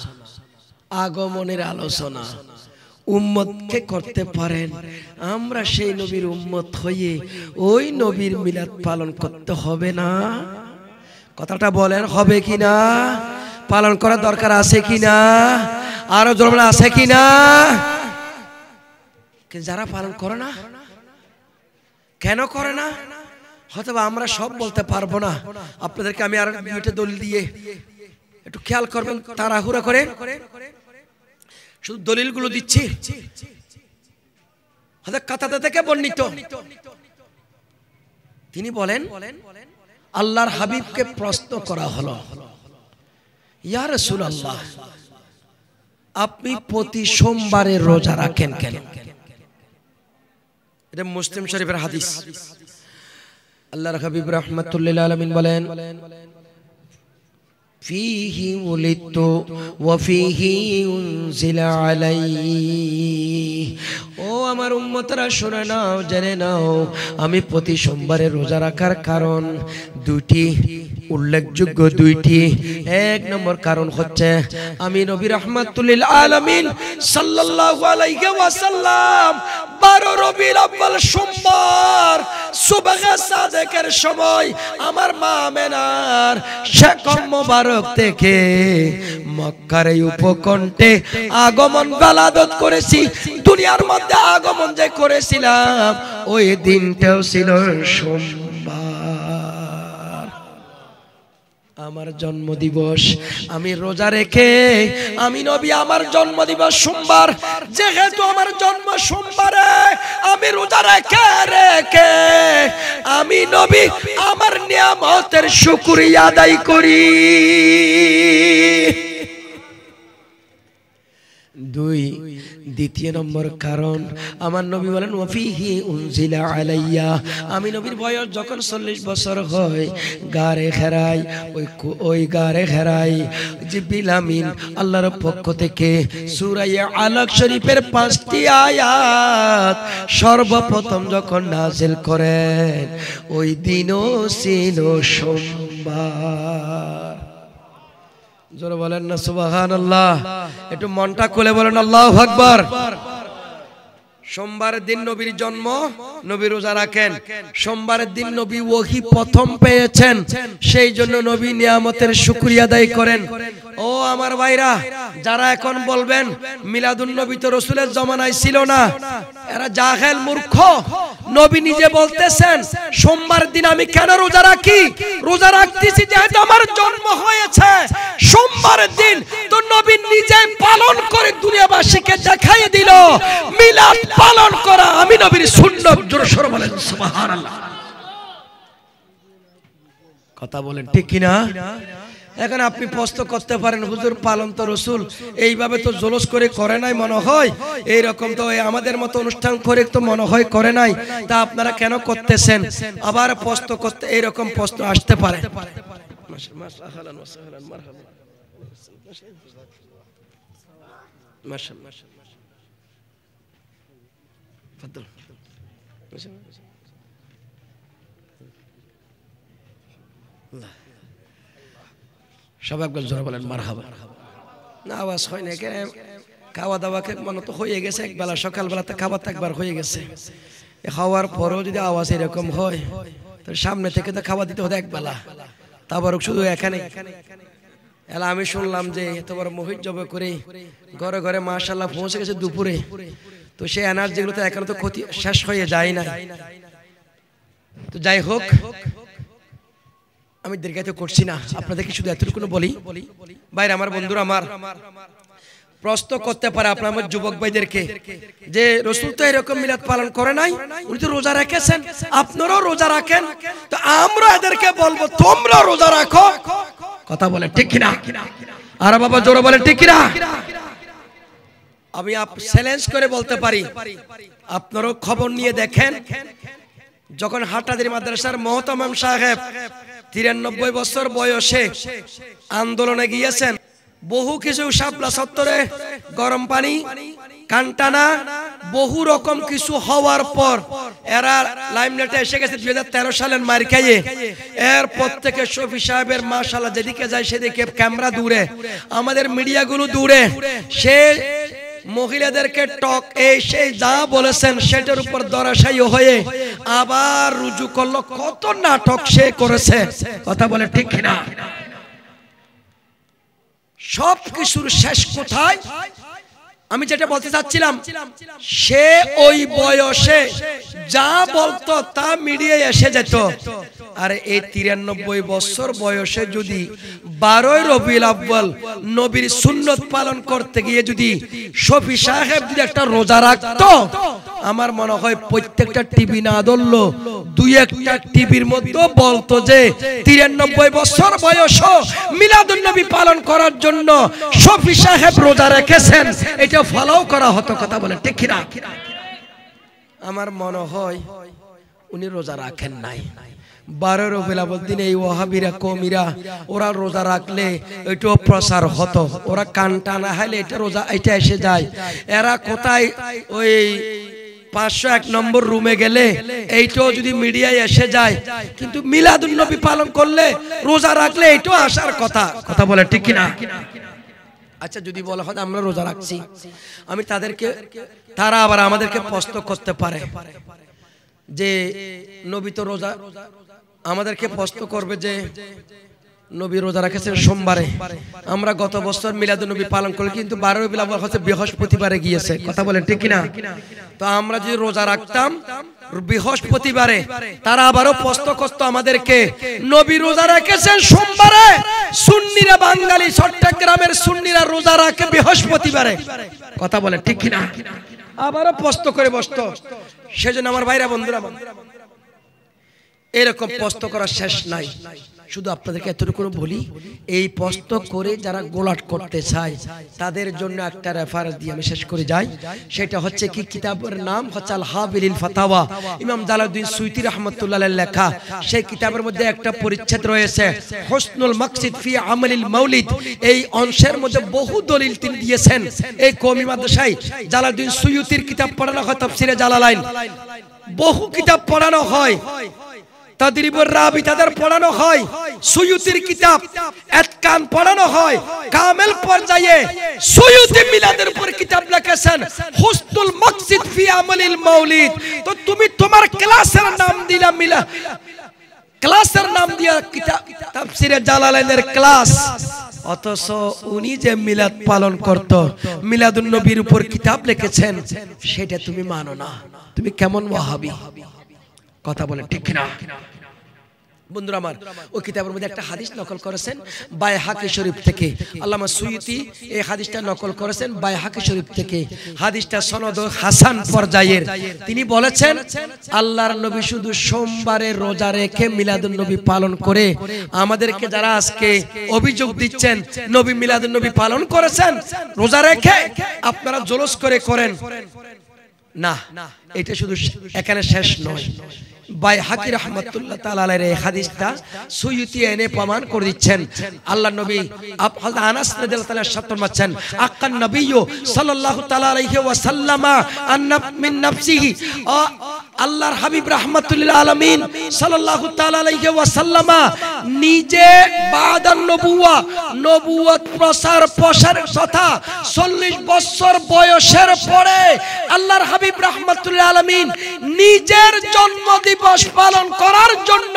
আগমনের আলোচনা উম্মতকে করতে পারেন, আমরা সেই নবীর উম্মত হয়ে ওই নবীর মিলাদ পালন করতে হবে না? কথাটা বলেন, হবে কিনা? পালন করার দরকার আছে কিনা? আরো জোরে আছে কিনা? যারা পালন করে না, কেন করে না? হয়তো আমরা সব বলতে পারবো না। আপনাদেরকে আমি আর দুইটা দলিল দিয়ে একটু খেয়াল করবেন, তাড়াহুড়া করে শুধু দলিলগুলো দিচ্ছি। কাতাদা থেকে বর্ণিত, তিনি বলেন আল্লাহর হাবিবকে প্রশ্ন করা হলো, ইয়া রাসূলুল্লাহ, আপনি প্রতি সোমবারে রোজা রাখেন কেন? এটা মুসলিম শরীফের হাদিস। আল্লাহর হাবিব রাহমাতুল্লিল আলামিন বলেন, ফীহি উলিদতু ওয়া ফীহি উনজিলা আলাইহি। ও আমার উম্মতরা, শুনে নাও, জেনে নাও, আমি প্রতি সোমবারে রোজা রাখার কারণ দুটি, উল্লেখযোগ্য দুইটি। এক নম্বর কারণ হচ্ছে আমি নবী রাহমাতুল্লিল আলামিন সাল্লাল্লাহু আলাইহি ওয়াসাল্লাম 12 রবিউল আউয়াল সোমবার সুবহে সাদেকের সময় আমার মা আমেনার শেকম মোবারক থেকে মক্কার এই উপকণ্ঠে আগমন গালাদত করেছি। দুনিয়ার মধ্যে আগমন যে করেছিলাম ওই দিনটাও ছিল সোমবার, আমার জন্মদিবস। আমি রোজা রেখে আমি নবী আমার জন্মদিবস সোমবার, যেহেতু আমার জন্ম সোমবারে আমি রোজা রেখে আমি নবী আমার নিয়ামতের শুকরিয়া আদায় করি। দ্বিতীয় নম্বর কারণ, আমার নবী বলেন ওয়াফিহি উনজিলা আলাইয়া, আমি নবীর বয়স যখন 40 বছর হয় গারে খেরাই, ওই গারে খেরাই জিবরিল আমিন আল্লাহর পক্ষ থেকে সূরা আলাক শরীফের 5টি আয়াত সর্বপ্রথম যখন নাযিল করেন ওই দিনও ছিল সোমবার। জোরে বলেন না সুবহানাল্লাহ? একটু মনটা খুলে বলেন আল্লাহু আকবার। সোমবারের দিন নবীর জন্ম, নবী রোজা রাখেন। সোমবারের দিন নবী ওহী প্রথম পেয়েছেন, সেই জন্য নবী নিয়ামতের শুকরিয়া আদায় করেন। ও আমার ভাইরা, যারা এখন বলবেন মিলাদুন নবী তো রাসূলের জামানায় ছিল না, এরা জাহেল, মূর্খ। নবী নিজে বলতেছেন সোমবার দিন আমি কেন রোজা রাখি? রোজা রাখতেছি যেহেতু আমার জন্ম হয়েছে সোমবারের দিন। তো নবী নিজে পালন করে দুনিয়াবাসীকে দেখাই দিল মিলাদ পালন করা আমি নবীর সুন্নাত। জোরে সোরে বলেন সুবহানাল্লাহ। কথা বলেন ঠিক কিনা? এখন আপনি প্রশ্ন করতে পারেন, হুজুর পালন তো রাসূল এইভাবে তো জলস করে নাই মনে হয়, এইরকম তো আমাদের মতো অনুষ্ঠান করে তো মনে হয় করে নাই, তা আপনারা কেন করতেছেন? আবার প্রশ্ন করতে এইরকম প্রশ্ন আসতে পারে। সব একবার জোরে বলেন মারহাবা। না আওয়াজ হয় না, খাওয়া দাওয়া মনে তো হয়ে গেছে, একবেলা সকালবেলাতে খাবার তো একবার হয়ে গেছে। খাওয়ার পরও যদি আওয়াজ এরকম হয় তো সামনে থেকে তো খাবার দিতে হতো একবেলা, তারপর শুধু এখানে। এলা আমি শুনলাম যে এত বড় মহিত জবে করে ঘরে ঘরে মাশাআল্লাহ পৌঁছে গেছে দুপুরে। তো সেই এনার্জিগুলো তো এখনো তো ক্ষতি শেষ হয়ে যায় না। তো যাই হোক, আমি দীর্ঘায়িত করছি না, আপনাদেরকে শুধু এতটুকু বলি, ভাইরা আমার, বন্ধুরা আমার, প্রশ্ন করতে পারে আপনার আমার যুবক ভাইদেরকে যে রাসূল তো এরকম মিলাদ পালন করে নাই, উনি তো রোজা রেখেছেন, আপনারাও রোজা রাখেন, তো আমরা এদেরকে বলবো তোমরা রোজা রাখো। কথা বলেন ঠিক কিনা? আর বাবা জোরে বলেন ঠিক কিনা? আমি চ্যালেঞ্জ করে বলতে পারি, আপনারাও খবর নিয়ে দেখেন, যখন হাটহাজারী মাদ্রাসার মোহতামিম সাহেব 93 বছর বয়সে আন্দোলনে গিয়েছেন, বহু কিছু শাপলা চত্বরে গরম পানি, কানটানা, বহু রকম কিছু হওয়ার পর এরা লাইমলাইটে এসে গেছে 2013 সালের মার খাইয়ে। এরপর থেকে শফি সাহেবের মাশাআল্লাহ যেদিকে যায় সেদিকে ক্যামেরা দূরে, আমাদের মিডিয়াগুলো দূরে, সে মহিলাদেরকে টক এই সেই যা বলেছেন সেটার উপর দরাশায়ী হয়ে আবার রুজু করলো। কত নাটক সে করেছে, কথা বলে ঠিক কিনা? সব কিছুর শেষ কোথায়? আমি যেটা বলতে চাচ্ছিলাম, সে ওই বয়সে যা বলতো তা মিডিয়ায় এসে যেত। আর এই 93 বছর বয়সে যদি 12 রবিউল আউয়াল নবীর সুন্নত পালন করতে গিয়ে যদি শফি সাহেব যদি একটা রোজা রাখতো, আমার মনে হয় প্রত্যেকটা টিভি না ধরলো, দুই একটা টিভির মধ্যে বলতো যে 93 বছর বয়স মিলাদুন নবী পালন করার জন্য শফি সাহেব রোজা রেখেছেন, এটা ফলো করা হতো। কথা বলে ঠিক কিনা? আমার মনে হয় উনি রোজা রাখেন নাই। 12 রবিউল আউয়াল দিনে এই ওয়াহাবিরা কওমিরা ওরা রোজা রাখলে এটাও প্রচার হতো, ওরা কানটা না হাইলে এটা রোজা এটা এসে যায়। এরা কোথায় ওই 501 নম্বর রুমে গেলে এইটাও যদি মিডিয়ায় এসে যায়, কিন্তু মিলাদুন নবী পালন করলে রোজা রাখলে এইটাও আসার কথা। কথা বলে ঠিক কিনা? আচ্ছা, যদি বলা হয় আমরা রোজা রাখছি, আমি তাদেরকে, তারা আবার আমাদেরকে প্রশ্ন করতে পারে যে নবী তো রোজা, আমাদেরকে প্রশ্ন করবে যে নবী রোজা রেখেছেন সোমবারে, আমরা গত বছর মিলাদুন নবী পালন করি, কিন্তু 12 রবিউল আউয়াল হচ্ছে বৃহস্পতিবারে গিয়েছে। কথা বলেন ঠিক কিনা? তো আমরা যদি রোজা রাখতাম বৃহস্পতিবারে, তারা আবারও প্রশ্ন করতো আমাদেরকে নবী রোজা রেখেছেন সোমবারে, সুন্নিরা বাঙালি চট্টগ্রামের সুন্নিরা রোজা রাখে বৃহস্পতিবারে। কথা বলেন ঠিক কিনা? আবারও প্রশ্ন করে বসতো। সেজন্য আমার ভাইরা বন্ধুরা, এরকম প্রশ্ন করার শেষ নাই। শুধু আপনাদেরকে এতটুকু বলি, এই প্রশ্ন করে যারা গোলাট করতে চায় তাদের জন্য একটা রেফারেন্স দিয়ে আমি শেষ করে যাই। সেটা হচ্ছে কি, কিতাবের নাম হচ্ছে আল হাবিলিল ফাতাওয়া, ইমাম জালালউদ্দিন সুয়ুতী রাহমাতুল্লাহ আলাইহির লেখা। সেই কিতাবের মধ্যে একটা পরিচ্ছেদ রয়েছে হুসনুল মাকসিদ ফি আমালিল মাউলিদ। এই অংশের মধ্যে বহু দলিল তিনি দিয়েছেন। এই কওমি মাদ্রাসায় জালালউদ্দিন সুয়ুতীর কিতাব পড়ানো হয়, তাফসিরে জালালাইন, বহু কিতাব পড়ানো হয়, তাদরিবুর রাবি তাদের পড়ানো হয়, সুয়ুতীর কিতাব এতকান পড়ানো হয়। কামেল পর্যায়ে সুয়ুতী মিলাদের উপর কিতাব লিখেছেন হুসনুল মাকসিদ ফি আমালিল মাউলিদ। তো তুমি তোমার ক্লাসের নাম দিলা মিলা, ক্লাসের নাম দিয়া কিতাব তাফসিরে জালালাইনের ক্লাস, অথচ উনি যে মিলাদ পালন করত, মিলাদুন নবীর উপর কিতাব লিখেছেন, সেটা তুমি মানো না। তুমি কেমন ওয়াহাবি? কথা বলে ঠিক কিনা? বন্ধুরা আমার, ওই কিতাবের মধ্যে একটা হাদিস নকল করেছেন বাইহাকি শরীফ থেকে। আল্লামা সুয়ুতী এই হাদিসটা নকল করেছেন বাইহাকি শরীফ থেকে। হাদিসটা সনদ হাসান পর্যায়ের। তিনি বলেছেন, আল্লাহর নবী শুধু সোমবারে রোজা রেখে মিলাদুন নবী পালন করে আমাদেরকে যারা আজকে অভিযোগ দিচ্ছেন নবী মিলাদুন নবী পালন করেছেন রোজা রেখে, আপনারা জলস করে করেন না, এটা শুধু এখানে শেষ নয়। বাইহাকি রাহমাতুল্লাহ তাআলা আলাইহির এই হাদিসটা সুয়ুতী এনে প্রমাণ করে দিচ্ছেন। আল্লাহর নবী হযরত আনাস রাদিয়াল্লাহু তাআলা ফরমাচ্ছেন, আক্কান নবিয়্যু সাল্লাল্লাহু তাআলা আলাইহি ওয়াসাল্লামা আন্না মিন নাফসিহি, আল্লাহর হাবিব রাহমাতুল্লিল আলামিন সাল্লাল্লাহু তাআলা আলাইহি ওয়াসাল্লামা নিজে বাদান নবুওয়া, নবুয়ত প্রচার তথা 40 বছর বয়সের পরে আল্লাহর হাবিব রাহমাতুল্লিল আলামিন নিজের জন্মদিবস পালন করার জন্য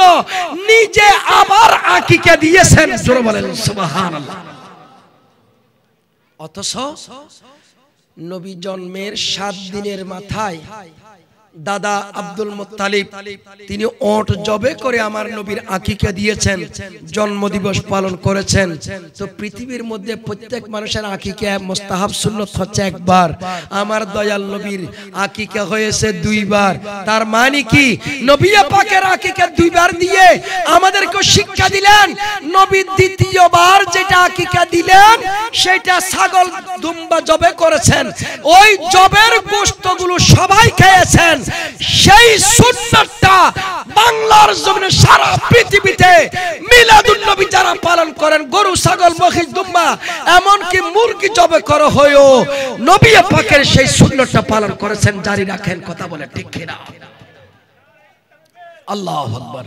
নিজে আবার আকিকা দিয়েছেন। জোরে বলেন সুবহানাল্লাহ। অথচ নবী জন্মের 7 দিনের মাথায় দাদা আব্দুল মুত্তালিব তিনি ওট জবে করে আমার নবীর আকিকা দিয়েছেন, জন্মদিবস পালন করেছেন। তো পৃথিবীর মধ্যে প্রত্যেক মানুষের আকিকা মুস্তাহাব সুন্নাত হচ্ছে একবার, আমার দয়াল নবীর আকিকা হয়েছে 2 বার। তার মানে কি নবী পাকের আকিকা 2 বার দিয়ে আমাদেরকে শিক্ষা দিলেন, নবী দ্বিতীয়বার যেটা আকিকা দিলেন সেটা ছাগল দুম্বা জবে করেছেন, ওই জবের গোশতগুলো সবাই খেয়েছেন। সেই সুন্নাতটা বাংলার জমিনে সারা পৃথিবীতে মিলাদুন নবী যারা পালন করেন, গরু ছাগল মহিষ দুম্বা এমনকি মুরগি জবে করা হয়ও নবী পাকের সেই সুন্নাতটা পালন করেছেন, জারি রাখেন। কথা বলে ঠিক কিনা? আল্লাহু আকবার,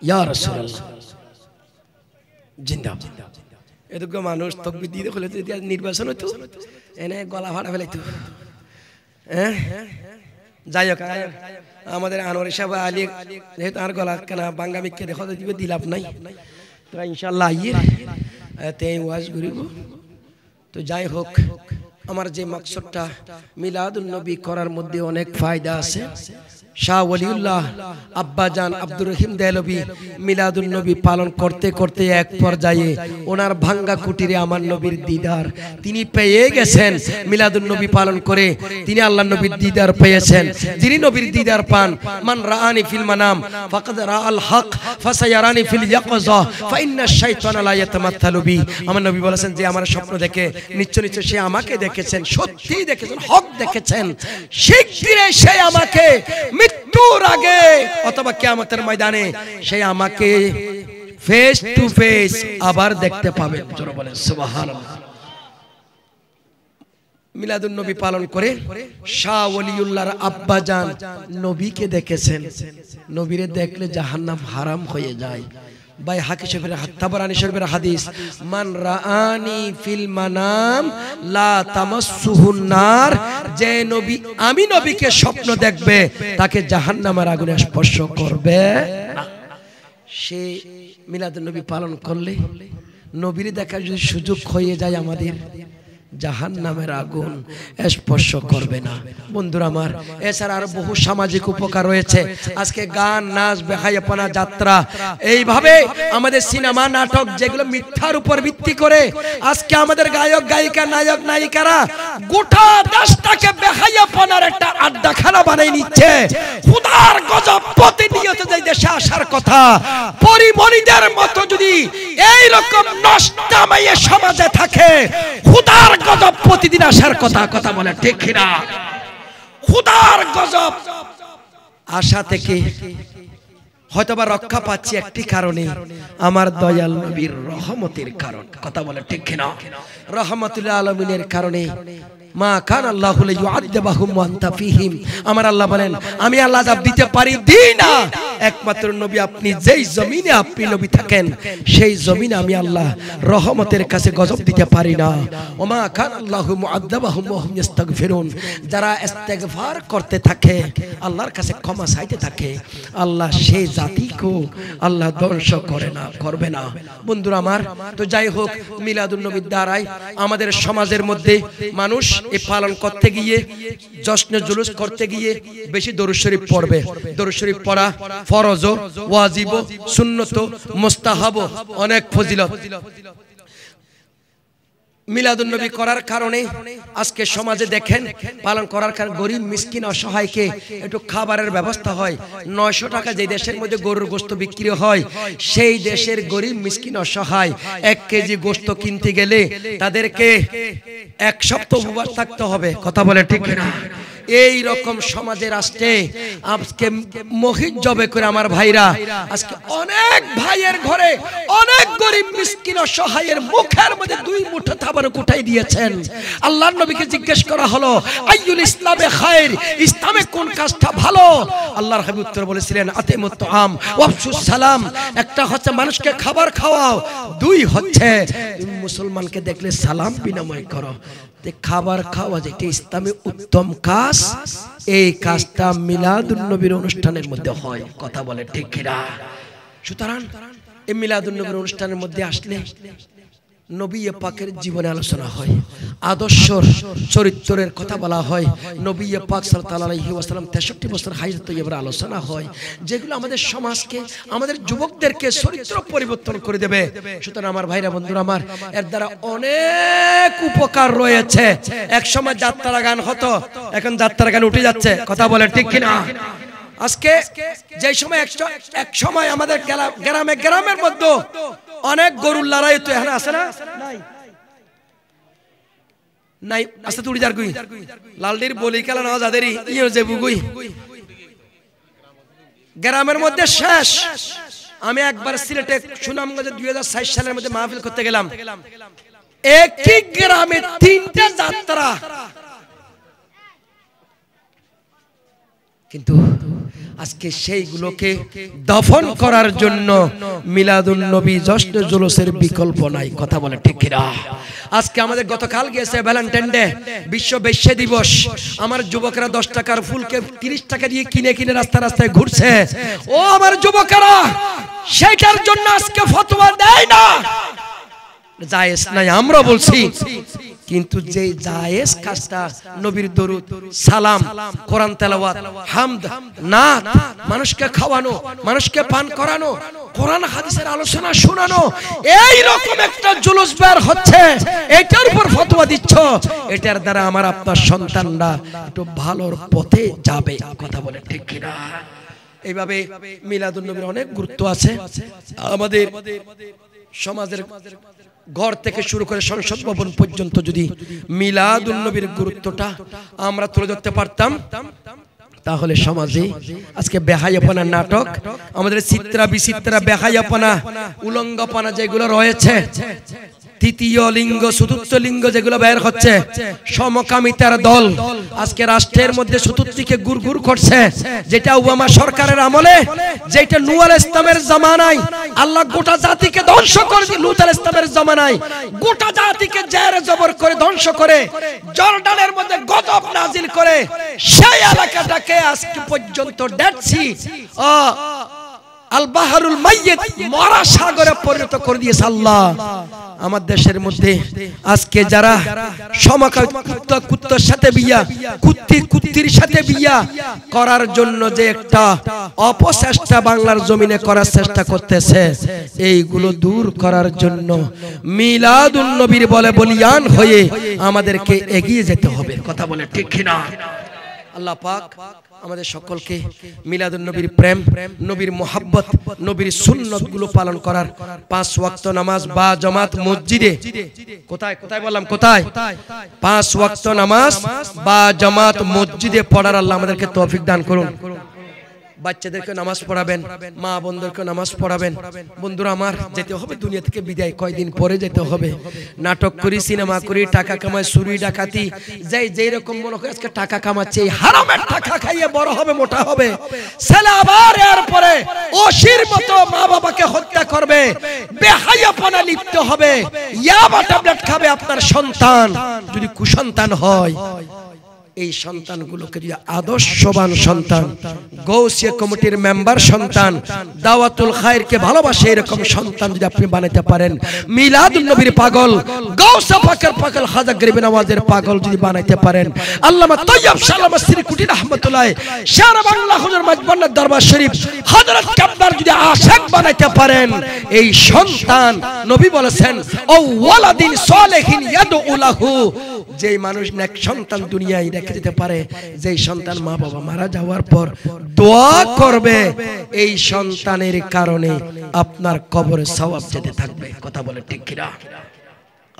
ইয়া রাসূলুল্লাহ জিন্দাবাদ। এদিকে মানুষ তাকবীর দিয়ে খুলে নির্বাচন হতো, এনে গলা ফাটা ফেলাইতো। হ্যাঁ যাই হোক, আমাদের আনোয়ার সাহেব আলী যেহেতু আর গলা কেনা বাঙ্গামিককে দেখো দিবে দিলাপ নাই, তো ইনশাল্লাহ আইয়ের তে ওয়াজ করিব। তো যাই হোক, আমার যে মাকসুদটা মিলাদুন নবী করার মধ্যে অনেক ফায়দা আছে। শাহ ওলিউল্লাহ আব্বাজান আব্দুর রহিম দেহলভী মিলাদুন নবী পালন করতে করতে এক পর্যায়ে ওনার ভাঙ্গা কুটিরে আমার নবীর দিদার তিনি পেয়ে গেছেন। মিলাদুন নবী পালন করে তিনি আল্লাহর নবীর দিদার পেয়েছেন। যিনি নবীর দিদার পান, মান রাআনি ফিল মানাম ফাকাদ রাআল হক ফাসায়ারানি ফিল ইয়াকযা ফাইন্নাশ শাইতানা লা ইয়াতামাত্তালু বি। আমার নবী বলেছেন যে আমার স্বপ্ন দেখে নিশ্চয় নিশ্চয় সে আমাকে দেখেছেন, সত্যি দেখেছেন, হক দেখেছেন। শিগগিরই সে আমাকে মৃত্যুর আগে অথবা কিয়ামতের ময়দানে সে আমাকে ফেস টু ফেস আবার দেখতে পাবে। জোরে বলেন সুবহানাল্লাহ। মিলাদুন নবী পালন করে শাহ ওলিউল্লাহর আব্বাজান নবীকে দেখেছেন। নবীরে দেখলে জাহান্নাম হারাম হয়ে যায়। বাইহাকি শরীফের তাবরানী শরীফের হাদিস, মান রাআনি ফিল মানাম লা তামাসসুহুন নার, যে নবী আমি নবীকে স্বপ্ন দেখবে তাকে জাহান্নামের আগুনে স্পর্শ করবে না। সে মিলাদুন নবী পালন করলে নবীর দেখার যদি সুযোগ হয়ে যায় আমাদের, জাহান্নামের আগুন স্পর্শ করবে না। বন্ধুরা আমার, এছাড়া আরো বহু সামাজিক উপকার রয়েছে। আজকে গান, নাচ, বেহায়াপনা, যাত্রা, এইভাবে আমাদের সিনেমা, নাটক যেগুলো মিথ্যার উপর ভিত্তি করে আজকে আমাদের গায়ক গায়িকা, নায়ক নায়িকারা গোটা দেশটাকে বেহায়াপনার একটা আড্ডাখানা বানিয়ে নিচ্ছে। খোদার গজব প্রতিনিয়ত যে দেশে আসার কথা, পরিমণিদের মতো যদি এই রকম নষ্টাময় সমাজে থাকে, খোদার গজব প্রতিদিন আসার কথা। কথা বলে ঠিক কিনা? খোদার গজব আশা থেকে হয়তোবা রক্ষা পাচ্ছি একটি কারণে, আমার দয়াল নবীর রহমতের কারণ। কথা বলে ঠিক কিনা? রহমতুল আলামিনের কারণে মা কান আল্লাহু লিয়ুআযিবাহুম ওয়া আনতা ফীহিম। আমার আল্লাহ বলেন আমি আল্লাহ আযাব দিতে পারি, দিই না। একমাত্র নবী আপনি যেই জমিনে আপনি নবী থাকেন সেই জমিনে আমি আল্লাহ রহমতের কাছে গজব দিতে পারি না। ওমা কান আল্লাহু মুআযিবাহুম ওয়া হুম ইস্তাগফিরুন। যারা ইস্তেগফার করতে থাকে, আল্লাহর কাছে ক্ষমা চাইতে থাকে, আল্লাহ সেই জাতিকে আল্লাহ ধ্বংস করে না, করবে না। বন্ধুরা আমার, তো যাই হোক, মিলাদুন নবীর দ্বারাই আমাদের সমাজের মধ্যে মানুষ এই পালন করতে গিয়ে, জশ্ন জুলুস করতে গিয়ে বেশি দরুদ শরীফ পড়বে। দরুদ শরীফ পড়া ফরজ, ওয়াজিব, সুন্নত, মুস্তাহাব, অনেক ফজিলত। মিলাদুন নবী করার কারণে আজকে সমাজে দেখেন পালন করার কারণে গরিব মিসকিন অসহায়কে একটু খাবারের ব্যবস্থা হয়। 900 টাকা যে দেশের মধ্যে গরুর গোশত বিক্রি হয়, সেই দেশের গরিব মিসকিন অসহায় 1 কেজি গোশত কিনতে গেলে তাদেরকে 1 সপ্তাহ উপবাস থাকতে হবে। কথা বলে ঠিক না? এই রকম সমাজে রাষ্ট্রে আজকে মহিষ জবে করে আমার ভাইরা আজকে অনেক ভাইয়ের ঘরে অনেক গরিব মিসকিন অসহায়ের মুখের মধ্যে 2 মুঠো খাবার উঠাই দিয়েছেন। আল্লাহর নবীকে জিজ্ঞেস করা হলো আইয়ুল ইসলামে খায়র, ইসলামে কোন কাজটা ভালো? আল্লাহর হাবিব উত্তর বলেছিলেন আতিমুত তুআম ওয়াফশুস সালাম। একটা হচ্ছে মানুষকে খাবার খাওয়াও, 2 হচ্ছে মুসলমানকে দেখলে সালাম বিনিময় করো। খাবার খাওয়া যেটা ইসলামে উত্তম কাজ, এই কাজটা মিলাদুন নবীর অনুষ্ঠানের মধ্যে হয়। কথা বলে ঠিক কিনা? সুতরাং এই মিলাদুন নবীর অনুষ্ঠানের মধ্যে আসলে নবী পাকের জীবনে আলোচনা হয়, আদর্শ চরিত্রের কথা বলা হয়। নবী পাক সাল্লাল্লাহু আলাইহি ওয়াসাল্লাম 63 বছর হায়াত তৈয়বার আলোচনা হয়, যেগুলো আমাদের সমাজকে, আমাদের যুবকদেরকে চরিত্র পরিবর্তন করে দেবে। সুতরাং আমার ভাইরা, বন্ধুরা আমার, এর দ্বারা অনেক উপকার রয়েছে। এক সময় যাত্রা গান হতো, এখন যাত্রা গান উঠে যাচ্ছে, কথা বলে ঠিক কিনা? আজকে যে সময় এক সময় আমাদের গ্রামের মধ্যে অনেক গরুর লড়াই তো এখানে আছে না? নাই আস্তে তুড়ি যার গুই লালডির বলি খেলা না যাদেরই ইয়ে যে বুগুই গ্রামের মধ্যে শেষ। আমি একবার সিলেটে সুনামগঞ্জে 2006 সালের মধ্যে মাহফিল করতে গেলাম। একই গ্রামে 3টা যাত্রা, কিন্তু আজকে সেইগুলোকে দফন করার জন্য মিলাদুন নবী জশ্ন জুলুসের বিকল্প নাই, কথা বলে ঠিক কিনা? আজকে আমাদের গতকাল গিয়েছে ভ্যালেন্টাইন ডে, বিশ্ব বেশ্যা দিবস। আমার যুবকরা 10 টাকার ফুলকে 30 টাকা দিয়ে কিনে কিনে রাস্তায় ঘুরছে। ও আমার যুবকরা, সেটার জন্য আজকে ফতোয়া দেয় না, জায়েজ নাই আমরা বলছি। কিন্তু যে জায়েজ কাজটা, নবীর দরুদ, সালাম, কোরআন তেলাওয়াত, হামদ, নাত, মানুষকে খাওয়ানো, মানুষকে পান করানো, কোরআন হাদিসের আলোচনা শোনানো, এই রকম একটা জুলুস বের হচ্ছে, এটার উপর ফতোয়া দিচ্ছ। এটার দ্বারা আমার আপনার সন্তানরা একটু ভালোর পথে যাবে, কথা বলে ঠিক কিনা? এইভাবে মিলাদুন নবীর অনেক গুরুত্ব আছে। আমাদের সমাজের ঘর থেকে শুরু করে সংসদ ভবন পর্যন্ত যদি মিলাদুন নবীর গুরুত্বটা আমরা তুলে ধরতে পারতাম, তাহলে সমাজে আজকে বেহায়াপনা নাটক, আমাদের চিত্রা বিচিত্রা বেহায়াপনা উলঙ্গপনা যেগুলো রয়েছে, তৃতীয় লিঙ্গ চতুর্থ লিঙ্গ যেগুলো বের হচ্ছে, সমকামিতার দল আজকে রাষ্ট্রের মধ্যে চতুর্থীকে গুড়গুড় করছে, যেটা ওবামা সরকারের আমলে, যেটা নূহ আলাইহিস ইসলামের জামানায় আল্লাহ গোটা জাতিকে ধ্বংস করে দিয়ে, লূত আলাইহিস ইসলামের জামানায় গোটা জাতিকে জেরে জবর করে ধ্বংস করে জর্ডানের মধ্যে গজব নাজিল করে সেই এলাকাটাকে আজকে পর্যন্ত ডেড সি আল বাহরুল মাইয়িত, মরা সাগরে পরিণত করে দিয়েছে আল্লাহ। আমার দেশের মধ্যে আজকে যারা কুত্তার সাথে বিয়া, কুত্তির সাথে বিয়া করার জন্য যে একটা অপচেষ্টা বাংলার জমিনে করার চেষ্টা করতেছে, এইগুলো দূর করার জন্য মিলাদুন নবীর বলে বলিয়ান হয়ে আমাদেরকে এগিয়ে যেতে হবে, কথা বলে ঠিক কিনা? আল্লাহ পাক আমাদের সকলকে মিলাদুন নবীর প্রেম, নবীর মোহাব্বত, নবীর সুন্নত গুলো পালন করার, 5 ওয়াক্ত নামাজ বা জামাত মসজিদে, কোথায় বললাম, কোথায় 5 ওয়াক্ত নামাজ বা জামাত মসজিদে পড়ার আল্লাহ আমাদেরকে তৌফিক দান করুন। বাচ্চাদেরকে নামাজ পড়াবেন, মা বোনদেরকে নামাজ পড়াবেন। বন্ধুরা আমার, যেতে হবে দুনিয়া থেকে বিদায়, কয়দিন পরে যেতে হবে। নাটক করি, সিনেমা করি, টাকা কামাই, চুরি ডাকাতি, যেই রকম মনে হয় আজকে টাকা কামাচ্ছে, এই হারামের টাকা খাইয়ে বড় হবে, মোটা হবে, ছেলে আবার এর পরে ওশির মতো মা বাবাকে হত্যা করবে, বেহায়াপনা লিপ্ত হবে, ইয়াবা ট্যাবলেট খাবে আপনার সন্তান। যদি কুসন্তান হয়, এই সন্তানগুলোকে যদি আদর্শবান সন্তান, গৌসিয়া কমিটির মেম্বার সন্তান, দাওয়াতুল খায়রকে ভালোবাসে এরকম সন্তান যদি আপনি বানাইতে পারেন, মিলাদুন নবীর পাগল, গৌসা পাকের পাগল, খাজা গরিব নওয়াজের পাগল যদি বানাইতে পারেন, আল্লামা তৈয়ব সালামা সিরকুটি রাহমাতুল্লাহ সারা বাংলা হুজুর মাজবান্নার দরবার শরীফ হযরত কাবদার যদি আশিক বানাইতে পারেন, এই সন্তান নবী বলেছেন ও ওয়ালাদিন সালেহিন ইয়াদউ লাহু, যেই মানুষ নেক সন্তান দুনিয়ায় রেখে দিতে পারে, যেই সন্তান মা বাবা মারা যাওয়ার পর দোয়া করবে, এই সন্তানের কারণে আপনার কবরে সওয়াব যেতে থাকবে, কথা বলে ঠিক কিনা?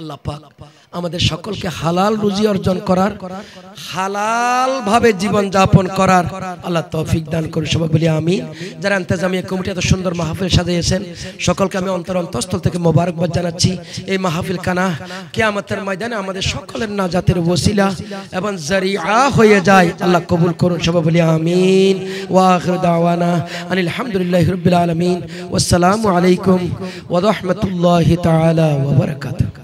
আল্লাহ পাক আমাদের সকলকে হালাল রুজি অর্জন করার, হালাল ভাবে জীবন যাপন করার আল্লাহ তৌফিক দান করুন, সবাই বলি আমিন। যারা ইন্তেজামিয়া কমিটি এত সুন্দর মাহফিল সাজিয়েছেন, সকলকে আমি অন্তরস্থল থেকে মোবারকবাদ জানাচ্ছি। এই মাহফিল কানা কিয়ামতের ময়দানে আমাদের সকলের নাজাতের ওসিলা এবং জারিয়া হয়ে যায়, আল্লাহ কবুল করুন, সবাই বলি আমিন। ওয়া আখিরু দাওয়ানা আনিল হামদুলিল্লাহি রাব্বিল আলামিন, ওয়াসসালামু আলাইকুম ওয়া রাহমাতুল্লাহি তাআলা ওয়া বারাকাতুহু।